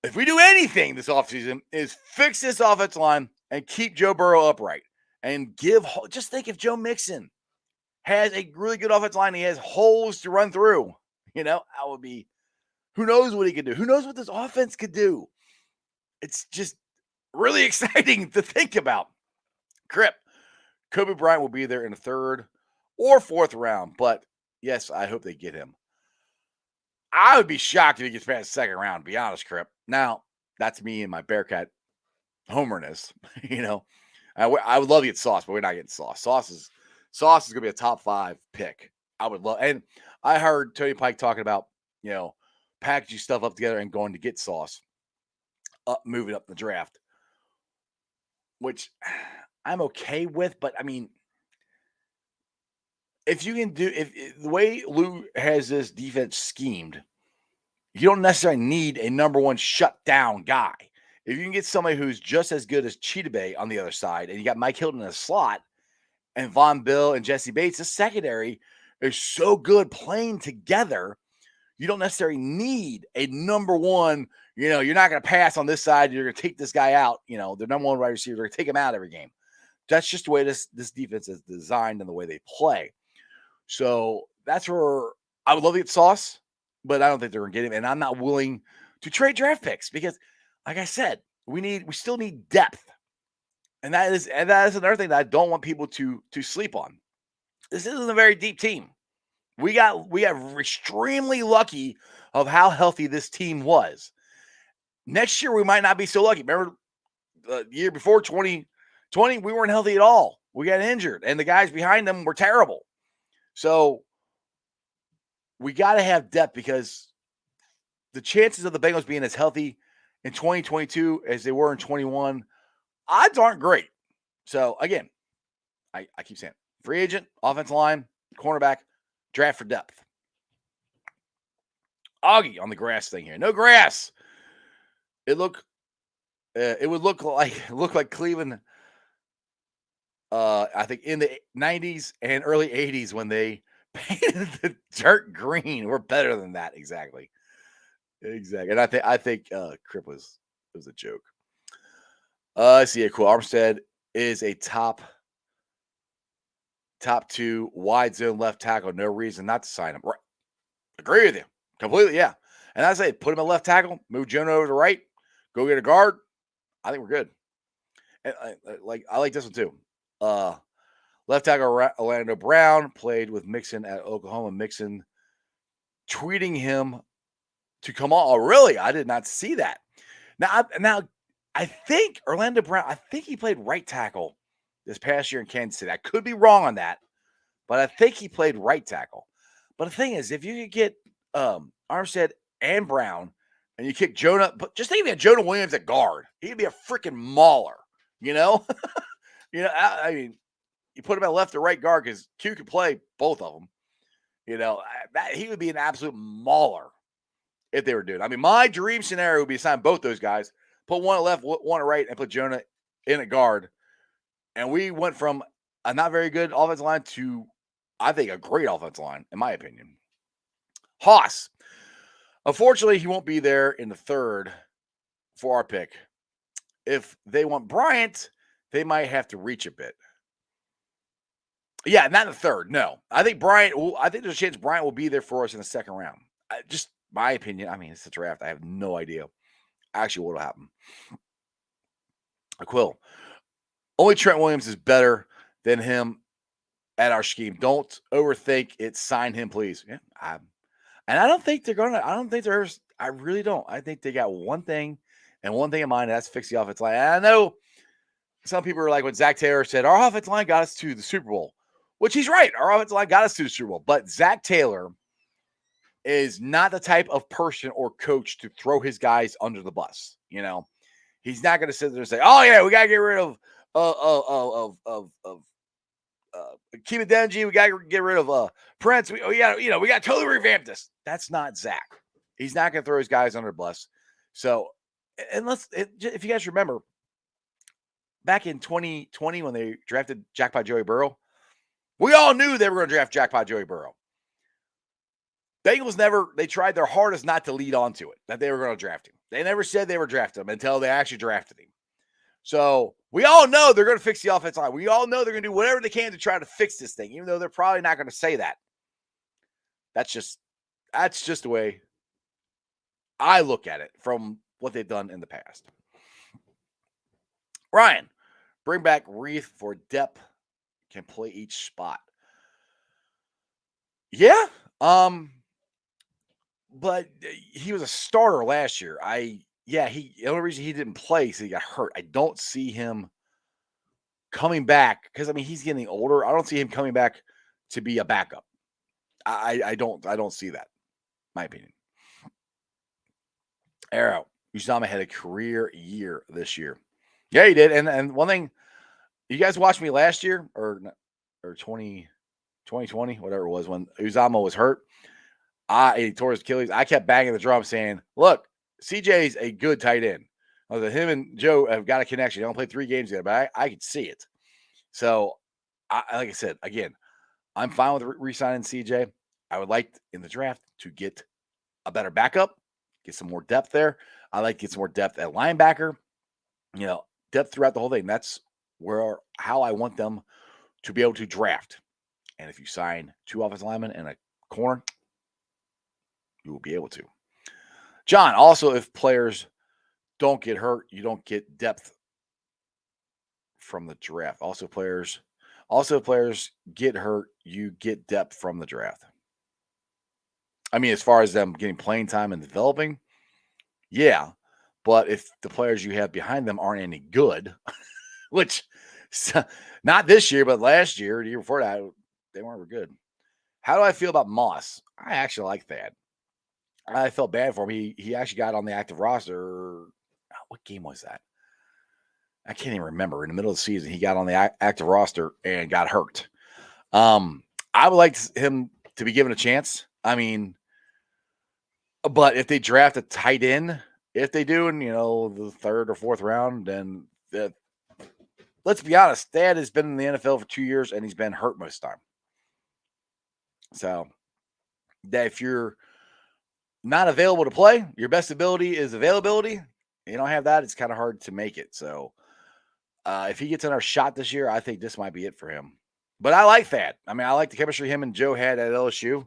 if we do anything this offseason is fix this offensive line and keep Joe Burrow upright and just think if Joe Mixon has a really good offensive line, he has holes to run through, you know, that would be, who knows what he could do? Who knows what this offense could do? It's just really exciting to think about. Crip, Kobe Bryant will be there in the 3rd or 4th round, but yes, I hope they get him. I would be shocked if he gets past the 2nd round, to be honest, Crip. Now, that's me and my Bearcat homerness. You know, I would love to get Sauce, but we're not getting Sauce. Sauce is going to be a top 5 pick. I would love, and I heard Tony Pike talking about, you know, packaging stuff up together and going to get Sauce, moving up the draft, which I'm okay with. But I mean, if the way Lou has this defense schemed, you don't necessarily need a number 1 shutdown guy. If you can get somebody who's just as good as Cheetah Bay on the other side, and you got Mike Hilton in a slot, and Von Bill and Jesse Bates, the secondary is so good playing together. You don't necessarily need a number one. You're not going to pass on this side. You're going to take this guy out. The number one wide receiver. They're going to take him out every game. That's just the way this defense is designed and the way they play. So that's where I would love to get Sauce, but I don't think they're going to get him. And I'm not willing to trade draft picks because, like I said, we still need depth. And that is another thing that I don't want people to sleep on. This isn't a very deep team. We got extremely lucky of how healthy this team was. Next year we might not be so lucky. Remember the year before 2020, we weren't healthy at all. We got injured, and the guys behind them were terrible. So we got to have depth because the chances of the Bengals being as healthy in 2022 as they were in 21, odds aren't great. So again, I keep saying free agent, offensive line, cornerback, draft for depth. Augie on the grass thing here. No grass. It would look like Cleveland. I think in the 90s and early 80s when they painted the dirt green. We're better than that. Exactly. And I think Crip was a joke. I see it. Cool. Armstead is a top 2 wide zone left tackle. No reason not to sign him. Right. Agree with you completely. Yeah. And I say put him at left tackle, move Jonah over to right, go get a guard. I think we're good. And I like this one too. Left tackle Orlando Brown played with Mixon at Oklahoma. Mixon tweeting him to come on. Oh, really? I did not see that. Now I think Orlando Brown, I think he played right tackle this past year in Kansas City. I could be wrong on that, but I think he played right tackle. But the thing is, if you could get Armstead and Brown, and you kick Jonah, but just think of Jonah Williams at guard, he'd be a freaking mauler, I mean, you put him at left or right guard because Q could play both of them. He would be an absolute mauler if they were doing it. I mean, my dream scenario would be to sign both those guys, put one at left, one at right, and put Jonah in a guard. And we went from a not very good offensive line to, I think, a great offensive line, in my opinion. Haas. Unfortunately, he won't be there in the third for our pick. If they want Bryant, they might have to reach a bit. Yeah, not in the third. No, I think there's a chance Bryant will be there for us in the second round. Just my opinion. I mean, it's a draft. I have no idea actually what will happen. Quill. Only Trent Williams is better than him at our scheme. Don't overthink it. Sign him, please. Yeah, and I don't think they're gonna. I don't think they're. I really don't. I think they got one thing and one thing in mind. And that's fix the offensive line. And I know some people are like when Zach Taylor said our offensive line got us to the Super Bowl, which he's right. Our offensive line got us to the Super Bowl, but Zach Taylor is not the type of person or coach to throw his guys under the bus. He's not going to sit there and say, "Oh yeah, we got to get rid of keep it Denji. We got to get rid of Prince. We got to totally revamp this." That's not Zach. He's not going to throw his guys under the bus. So, and if you guys remember, back in 2020 when they drafted Jackpot Joey Burrow, we all knew they were going to draft Jackpot Joey Burrow. Bengals they tried their hardest not to lead on to it, that they were going to draft him. They never said they were drafting him until they actually drafted him. So we all know they're going to fix the offensive line. We all know they're going to do whatever they can to try to fix this thing, even though they're probably not going to say that. That's just the way I look at it from what they've done in the past. Ryan, bring back Reith for depth. Can play each spot. Yeah. But he was a starter last year. The only reason he didn't play is he got hurt. I don't see him coming back because he's getting older. I don't see him coming back to be a backup. I don't see that. My opinion. Arrow, Uzama had a career year this year. Yeah, he did. And one thing, you guys watched me last year or 2020, whatever it was, when Uzama was hurt. He tore his Achilles. I kept banging the drum saying, look, CJ's a good tight end. I was like, him and Joe have got a connection. They don't play 3 games together, but I could see it. So, like I said, again, I'm fine with re-signing CJ. I would like in the draft to get a better backup, get some more depth there. I like to get some more depth at linebacker, depth throughout the whole thing. That's how I want them to be able to draft. And if you sign 2 offensive linemen and a corner, you will be able to. John, also, if players don't get hurt, you don't get depth from the draft. Also, if players get hurt, you get depth from the draft. I mean, as far as them getting playing time and developing, yeah. But if the players you have behind them aren't any good, which not this year, but last year, the year before that, they weren't good. How do I feel about Moss? I actually like that. I felt bad for him. He actually got on the active roster. What game was that? I can't even remember. In the middle of the season, he got on the active roster and got hurt. I would like him to be given a chance. I mean, but if they draft a tight end, if they do in, the 3rd or 4th round, then let's be honest, Thad has been in the NFL for 2 years and he's been hurt most of the time. So that if you're not available to play, your best ability is availability. You don't have that, it's kind of hard to make it. So if he gets another shot this year, I think this might be it for him. But I like that. I mean, I like the chemistry him and Joe had at LSU.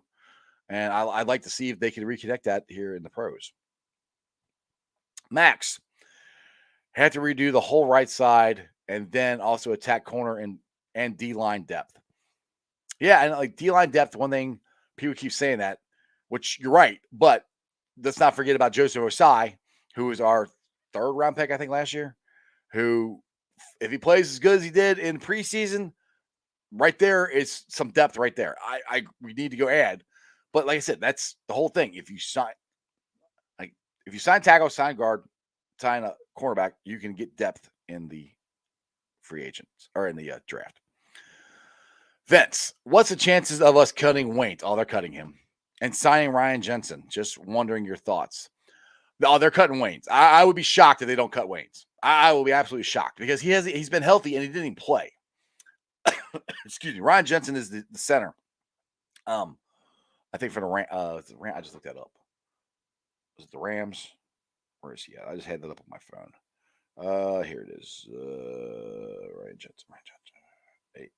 And I'd like to see if they can reconnect that here in the pros. Max, had to redo the whole right side and then also attack corner and D-line depth. Yeah, and like D-line depth, one thing, people keep saying that, which you're right, but let's not forget about Joseph Osai, who was our 3rd round pick, I think, last year, who, if he plays as good as he did in preseason, right there is some depth right there. We need to go add. But like I said, that's the whole thing. If you sign tackle, sign guard, sign a cornerback, you can get depth in the free agents or in the draft. Vince, what's the chances of us cutting Wayne? Oh, they're cutting him. And signing Ryan Jensen. Just wondering your thoughts. Oh, they're cutting Waynes. I would be shocked if they don't cut Waynes. I will be absolutely shocked because he's been healthy and he didn't even play. Excuse me. Ryan Jensen is the center. I think for the Rams, I just looked that up. Was it the Rams? Where is he at? I just had that up on my phone. Here it is. Ryan Jensen. Hey,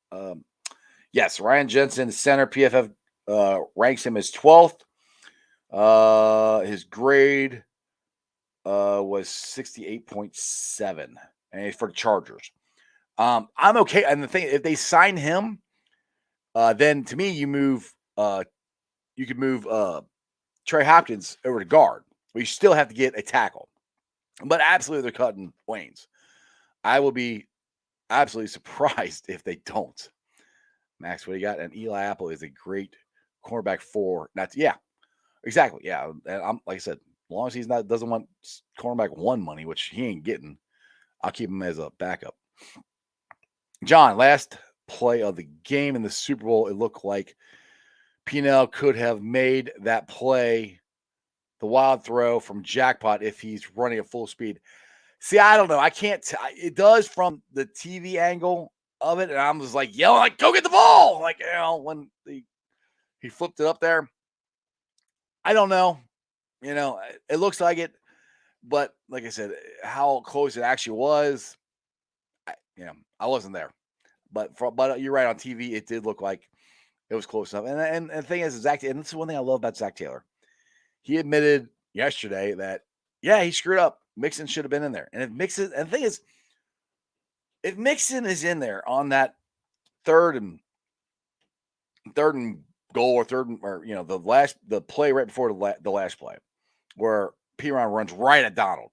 yes, Ryan Jensen, center. PFF ranks him as 12th. His grade was 68.7, and he's for the Chargers. I'm okay. And the thing, if they sign him, then to me, you could move Trey Hopkins over to guard. But you still have to get a tackle. But absolutely, they're cutting Waynes. I will be absolutely surprised if they don't. Max, what do you got? And Eli Apple is a great cornerback for exactly. Yeah. And I'm like I said, as long as doesn't want cornerback 1 money, which he ain't getting, I'll keep him as a backup. John, last play of the game in the Super Bowl, it looked like P&L could have made that play, the wild throw from Jackpot, if he's running at full speed. See, I don't know. I can't. It does from the TV angle of it, and I'm just like yelling, like, "Go get the ball!" Like, when he flipped it up there. I don't know. It looks like it, but like I said, how close it actually was, I wasn't there. But you're right, on TV, it did look like it was close enough. And the thing is, Zach, and this is one thing I love about Zach Taylor. He admitted yesterday that, he screwed up. Mixon should have been in there. And the thing is, if Mixon is in there on that third and goal or the play right before the last play where P-Ron runs right at Donald.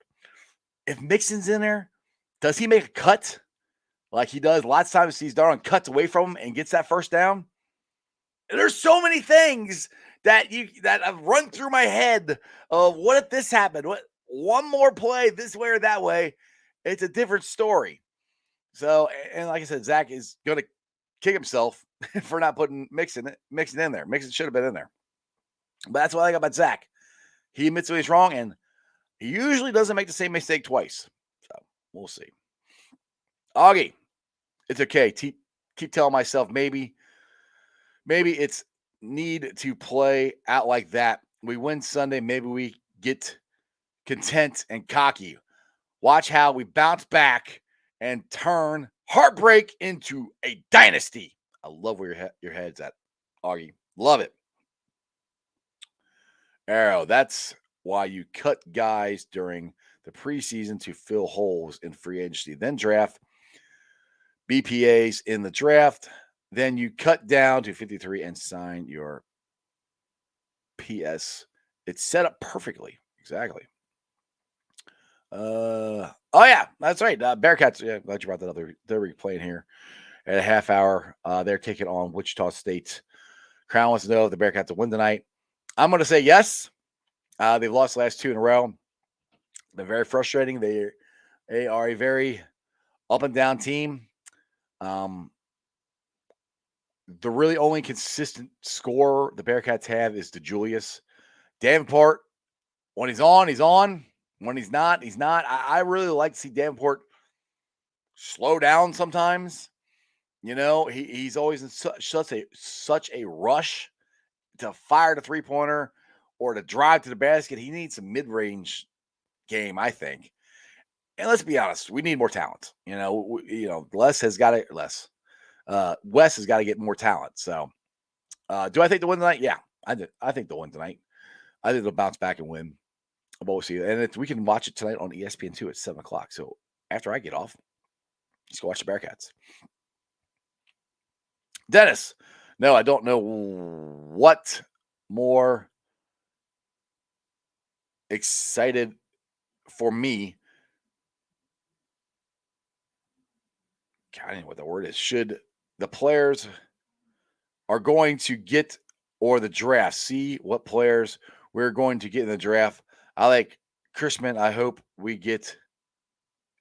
If Mixon's in there, does he make a cut like he does lots of times? Sees Donald, cuts away from him and gets that first down. And there's so many things that have run through my head of what if this happened? What one more play this way or that way? It's a different story. So, and like I said, Zach is going to kick himself for not putting Mixon in there. Mixon should have been in there. But that's what I like about Zach. He admits when he's wrong, and he usually doesn't make the same mistake twice. So we'll see. Augie, it's okay. Keep telling myself maybe it's need to play out like that we win Sunday, maybe we get content and cocky. Watch how we bounce back and turn heartbreak into a dynasty. I love where your head's at, Augie. Love it. Arrow, that's why you cut guys during the preseason to fill holes in free agency, then draft BPAs in the draft. Then you cut down to 53 and sign your PS. It's set up perfectly. Exactly. Oh yeah, that's right. Bearcats. Yeah, glad you brought that up. They're playing here at a half hour. They're taking on Wichita State. Crown wants to know if the Bearcats will win tonight. I'm going to say yes. They've lost the last 2 in a row. Been very frustrating. They are a very up and down team. The really only consistent scorer the Bearcats have is DeJulius. Davenport, when he's on, he's on. When he's not, he's not. I really like to see Davenport slow down sometimes. You know, he's always in such a rush to fire the 3-pointer or to drive to the basket. He needs some mid-range game, I think. And let's be honest, we need more talent. Wes has got to get more talent. So, do I think they'll win tonight? Yeah, I do. I think they'll win tonight. I think they'll bounce back and win. But we'll see. And we can watch it tonight on ESPN2 at 7 o'clock. So after I get off, let's go watch the Bearcats. Dennis, no, I don't know what more excited for me. God, I don't know what the word is. Should the players are going to get or the draft, see what players we're going to get in the draft. I like Chrisman. I hope we get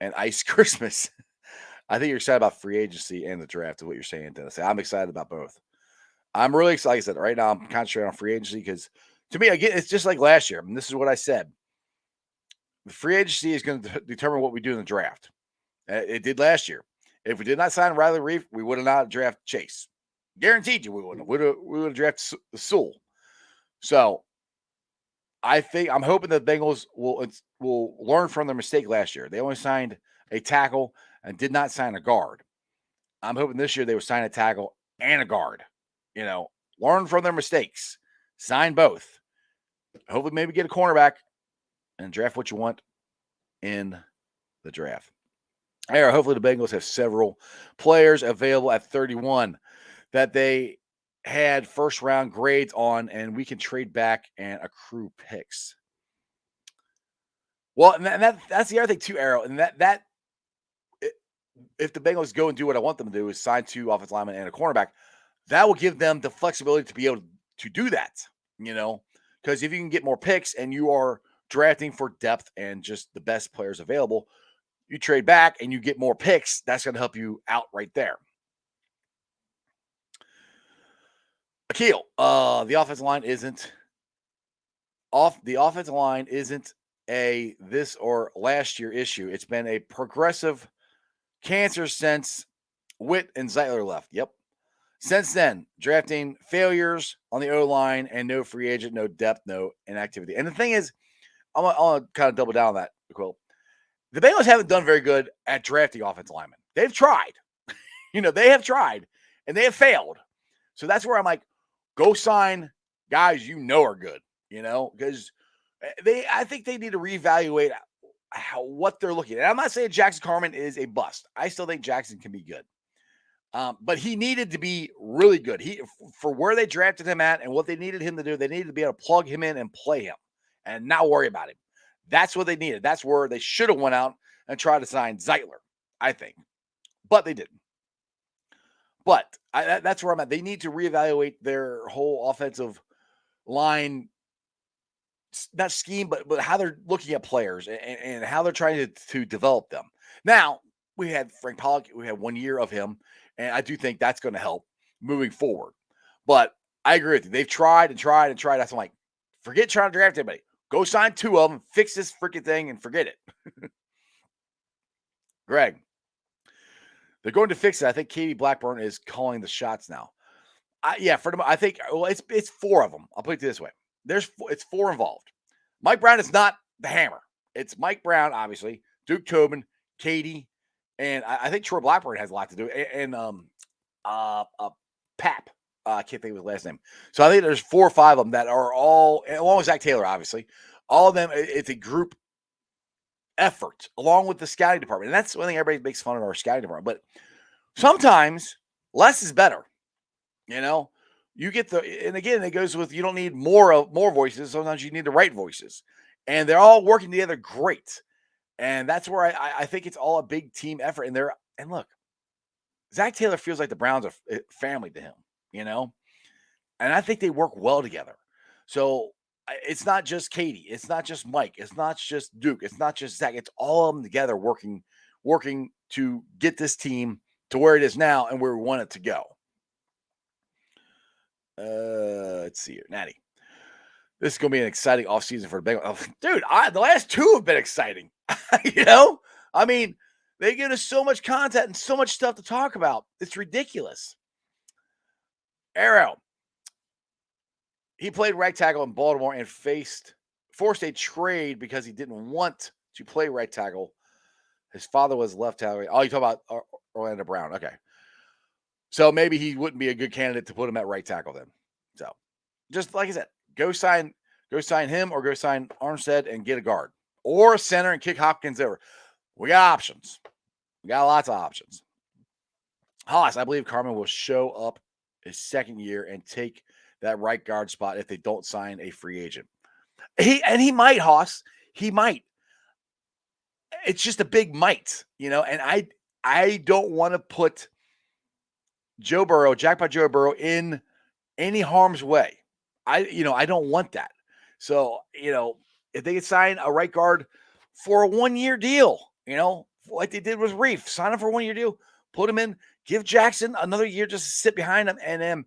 an ice Christmas. I think you're excited about free agency and the draft, is what you're saying, Dennis. I'm excited about both. I'm really excited. Like I said, right now I'm concentrating on free agency because to me, again, it's just like last year. And this is what I said. The free agency is going to determine what we do in the draft. It did last year. If we did not sign Riley Reef, we would have not drafted Chase. Guaranteed you we wouldn't. We would have drafted Sewell. So I'm hoping the Bengals will learn from their mistake last year. They only signed a tackle and did not sign a guard. I'm hoping this year they will sign a tackle and a guard. Learn from their mistakes. Sign both. Hopefully maybe get a cornerback and draft what you want in the draft. Hopefully the Bengals have several players available at 31 that they had first round grades on, and we can trade back and accrue picks. Well, and that's the other thing too, Arrow. And that if the Bengals go and do what I want them to do is sign 2 offensive linemen and a cornerback, that will give them the flexibility to be able to do that. Because if you can get more picks and you are drafting for depth and just the best players available, you trade back and you get more picks. That's going to help you out right there. Akil, the offensive line isn't off. The offensive line isn't a this or last year issue. It's been a progressive cancer since Witt and Zeitler left. Yep. Since then, drafting failures on the O-line and no free agent, no depth, no inactivity. And the thing is, I want to kind of double down on that, Quill. The Bengals haven't done very good at drafting offensive linemen. They've tried. They have tried, and they have failed. So that's where I'm like, go sign guys are good, because I think they need to reevaluate what they're looking at. And I'm not saying Jackson Carman is a bust. I still think Jackson can be good. But he needed to be really good. For where they drafted him at and what they needed him to do, they needed to be able to plug him in and play him and not worry about him. That's what they needed. That's where they should have went out and tried to sign Zeitler, I think. But they didn't. But that's where I'm at. They need to reevaluate their whole offensive line, not scheme, but how they're looking at players and how they're trying to develop them. Now, we had Frank Pollock. We had 1 year of him, and I do think that's going to help moving forward. But I agree with you. They've tried and tried and tried. That's why I'm like, forget trying to draft anybody. Go sign 2 of them, fix this freaking thing, and forget it. Greg, they're going to fix it. I think Katie Blackburn is calling the shots now. I think it's 4 of them. I'll put it this way. it's 4 involved. Mike Brown is not the hammer. It's Mike Brown, obviously, Duke Tobin, Katie, and I think Troy Blackburn has a lot to do. And Pap. I can't think of his last name. So I think there's 4 or 5 of them that are all, along with Zach Taylor, obviously. All of them, it's a group effort along with the scouting department. And that's one thing everybody makes fun of our scouting department. But sometimes less is better. You know, you get and again, it goes with you don't need more voices. Sometimes you need the right voices. And they're all working together great. And that's where I think it's all a big team effort. And look, Zach Taylor feels like the Browns are family to him, you know? And I think they work well together. So it's not just Katie. It's not just Mike. It's not just Duke. It's not just Zach. It's all of them together working to get this team to where it is now and where we want it to go. Let's see here. Natty. This is going to be an exciting offseason for the Bengals. Dude, the last 2 have been exciting. You know? I mean, they give us so much content and so much stuff to talk about. It's ridiculous. Arrow. He played right tackle in Baltimore and forced a trade because he didn't want to play right tackle. His father was left tackle. Oh, you talk about Orlando Brown. Okay. So maybe he wouldn't be a good candidate to put him at right tackle then. So just like I said, go sign him or go sign Armstead and get a guard or a center and kick Hopkins over. We got options. We got lots of options. Haas, I believe Carmen will show up his second year and take that right guard spot if they don't sign a free agent. He might, Haas. He might. It's just a big might, you know, and I don't want to put Jackpot Joe Burrow in any harm's way. I don't want that. So, if they could sign a right guard for a 1-year deal, like they did with Reef, sign him for a 1-year deal, put him in, give Jackson another year just to sit behind him. And then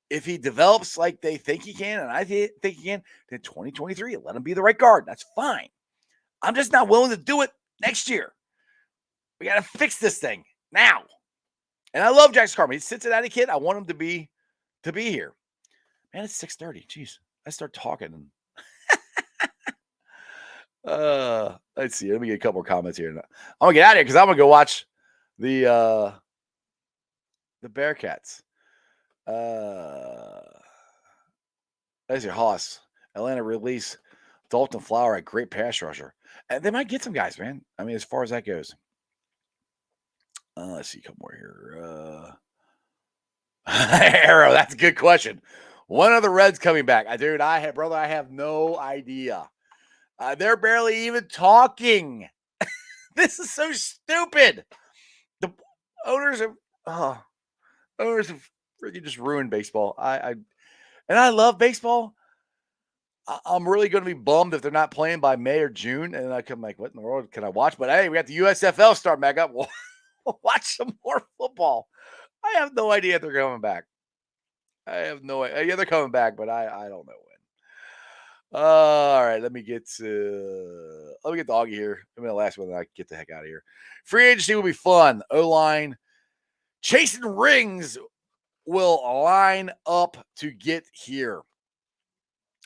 if he develops like they think he can, and I think he can, then 2023, let him be the right guard. That's fine. I'm just not willing to do it next year. We got to fix this thing now. And I love Jackson Carmen. He's a Cincinnati kid. I want him to be here. Man, it's 6:30. Jeez, I start talking. Let's see. Let me get a couple more comments here. I'm gonna get out of here because I'm gonna go watch the Bearcats. There's your Haas. Atlanta release Dalton Flower, a great pass rusher. And they might get some guys, man. I mean, as far as that goes. Let's see, a couple more here. Arrow, that's a good question. When are the Reds coming back? Dude, I have no idea. They're barely even talking. This is so stupid. The owners have freaking just ruined baseball. I love baseball. I'm really going to be bummed if they're not playing by May or June. And I come like, what in the world can I watch? But hey, we got the USFL starting back up. We'll watch some more football. I have no idea if they're coming back. I have no idea. Yeah, they're coming back, but I don't know when. All right, let me get Augie here. I'm the last one that I get the heck out of here. Free agency will be fun. O-line chasing rings will line up to get here.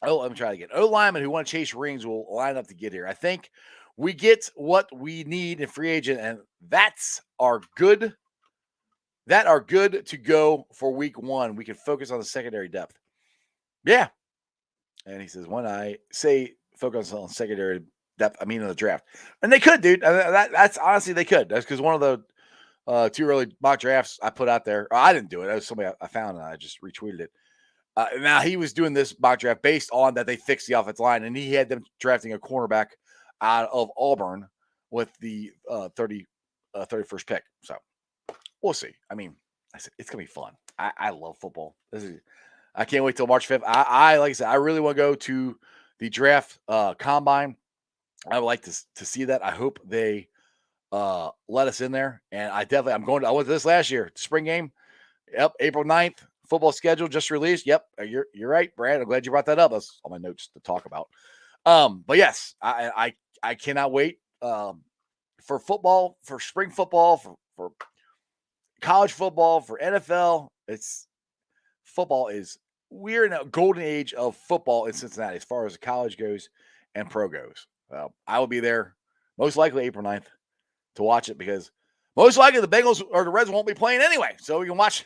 Oh, let me try it again. O-linemen who want to chase rings will line up to get here. I think we get what we need in free agent, and that's our good. That are good to go for week 1. We can focus on the secondary depth. Yeah. And he says, when I say focus on secondary depth, I mean in the draft. And they could, dude. That's honestly, they could. That's because one of the 2 early mock drafts I put out there. I didn't do it. It was somebody I found, and I just retweeted it. Now, he was doing this mock draft based on that they fixed the offensive line, and he had them drafting a cornerback out of Auburn with the 31st pick. So we'll see. I mean, it's going to be fun. I love football. I can't wait till March 5th. I like I said, I really want to go to the draft combine. I would like to see that. I hope they let us in there. And I went to this last year, spring game. Yep, April 9th. Football schedule just released. Yep, you're right, Brad. I'm glad you brought that up. That's all my notes to talk about. But yes, I cannot wait for football, for spring football, for college football, for NFL. Football is we're in a golden age of football in Cincinnati as far as college goes and pro goes. Well, I will be there most likely April 9th to watch it because most likely the Bengals or the Reds won't be playing anyway. So we can watch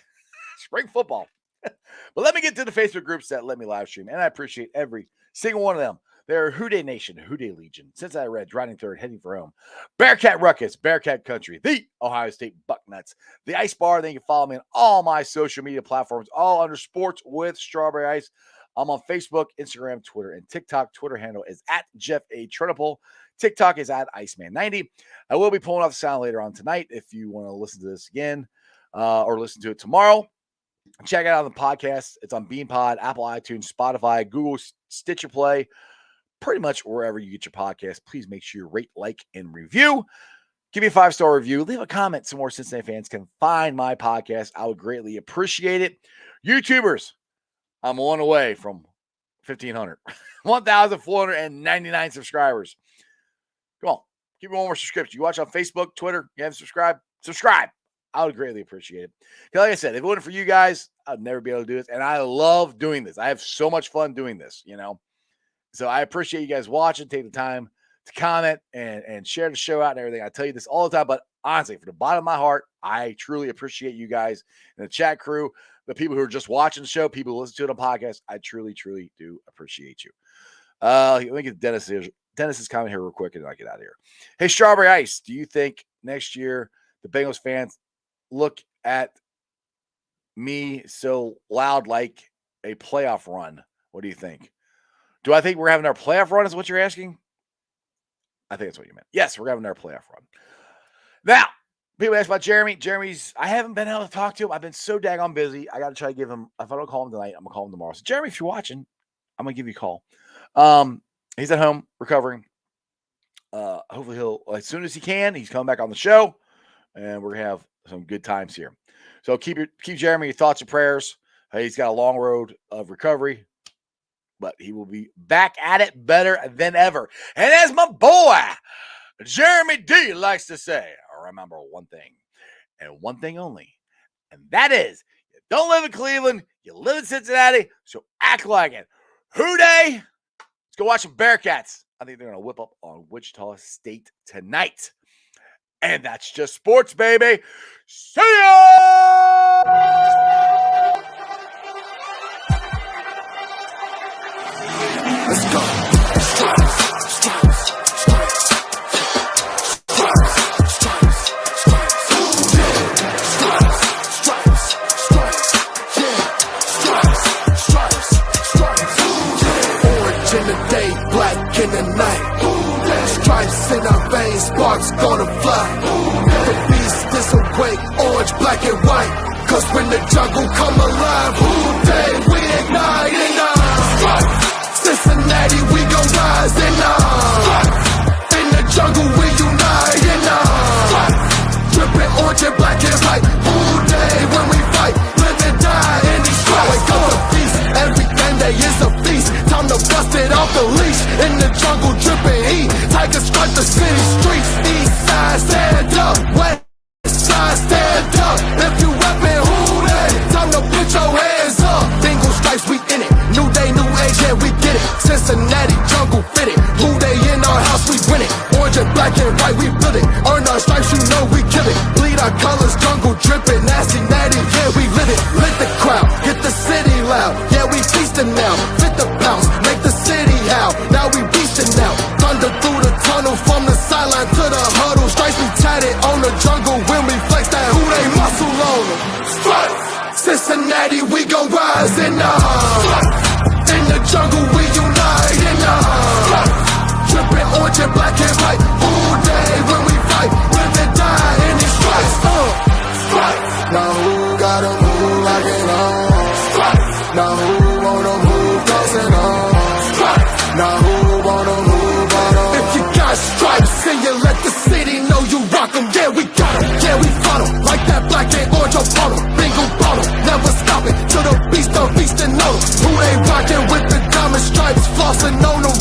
spring football. But let me get to the Facebook groups that let me live stream. And I appreciate every single one of them. They're Houday Nation, Houday Legion, Cincinnati Reds, riding third, heading for home. Bearcat Ruckus, Bearcat Country, the Ohio State Bucknuts, the Ice Bar. Then you can follow me on all my social media platforms, all under Sports with Strawberry Ice. I'm on Facebook, Instagram, Twitter, and TikTok. Twitter handle is at Jeff A. Trunipple. TikTok is at Iceman90. I will be pulling off the sound later on tonight if you want to listen to this again or listen to it tomorrow. Check it out on the podcast. It's on BeanPod, Apple iTunes, Spotify, Google, Stitcher Play, pretty much wherever you get your podcast. Please make sure you rate, like, and review. Give me a 5-star review. Leave a comment so more Cincinnati fans can find my podcast. I would greatly appreciate it. YouTubers, I'm one away from 1,500. 1,499 subscribers. Come on. Give me one more subscription. You watch on Facebook, Twitter, you haven't subscribed? Subscribe. I would greatly appreciate it. Because like I said, if it wasn't for you guys, I'd never be able to do this. And I love doing this. I have so much fun doing this, you know. So I appreciate you guys watching, take the time to comment and share the show out and everything. I tell you this all the time, but honestly, from the bottom of my heart, I truly appreciate you guys and the chat crew, the people who are just watching the show, people who listen to it on podcasts. I truly, truly do appreciate you. Let me get Dennis's comment here real quick and then I'll get out of here. Hey, Strawberry Ice, do you think next year the Bengals fans look at me so loud like a playoff run? What do you think? Do I think we're having our playoff run is what you're asking? I think that's what you meant. Yes, we're having our playoff run. Now, people ask about Jeremy. I haven't been able to talk to him. I've been so daggone busy. I got to try to give him, if I don't call him tonight, I'm going to call him tomorrow. So, Jeremy, if you're watching, I'm going to give you a call. He's at home recovering. Hopefully he'll, as soon as he can, he's coming back on the show, and we're going to have some good times here. So keep Jeremy your thoughts and prayers. He's got a long road of recovery, but he will be back at it better than ever. And as my boy, Jeremy D likes to say, remember one thing and one thing only, and that is you don't live in Cleveland, you live in Cincinnati, so act like it. Houday, let's go watch some Bearcats. I think they're going to whip up on Wichita State tonight. And that's just sports, baby. See ya! Let's go. Orange in the day, black in the night. Stripes in our veins, sparks gonna fly. The beast is awake, orange, black and white. Cause when the jungle come alive, Houday, we ignite and Cincinnati, we gon' rise and in the jungle, we unite and dripping orange and black and white. Houday, when we fight, live and die in these stripes. Wake up the beast, every day is a feast. Time to bust it off the leash. In the jungle, dripping heat. Tigers strike the city streets. East side, stand up. West side, stand up. If you reppin' Houday, time to put your hands up. Bengals stripes, we in it. New day, new age, yeah, we get it. Cincinnati, jungle fitted. Houday in our house, we win it. Orange and black and white, we build it. Earn our stripes, you know we kill it. Bleed our colors, jungle dripping. Nasty, natty, yeah, we live it. Lit the crowd, get the city loud. Yeah, we feasting now. Fit the bounce, make the city howl. Now we beastin' now. Thunder through the tunnel, from the sideline to the huddle. Stripes be tatted on the jungle when we flex that Houday muscle on them. Stripes, Cincinnati, we gon' rise and in the jungle, we unite and dripping orange and black and white. Houday, when we fight, live and die in these stripes. Stripes. Now who gotta move like it on? Stripes. Now who wanna move close and on? Stripes. Now who wanna move on? If you got stripes and you let the city know you rock 'em, yeah, we got 'em, yeah, we fought 'em. Like that black and orange upon 'em. Bingo bottle, never stop it till the beast and know 'em. Who they rockin' with the diamond stripes, flossin' on 'em.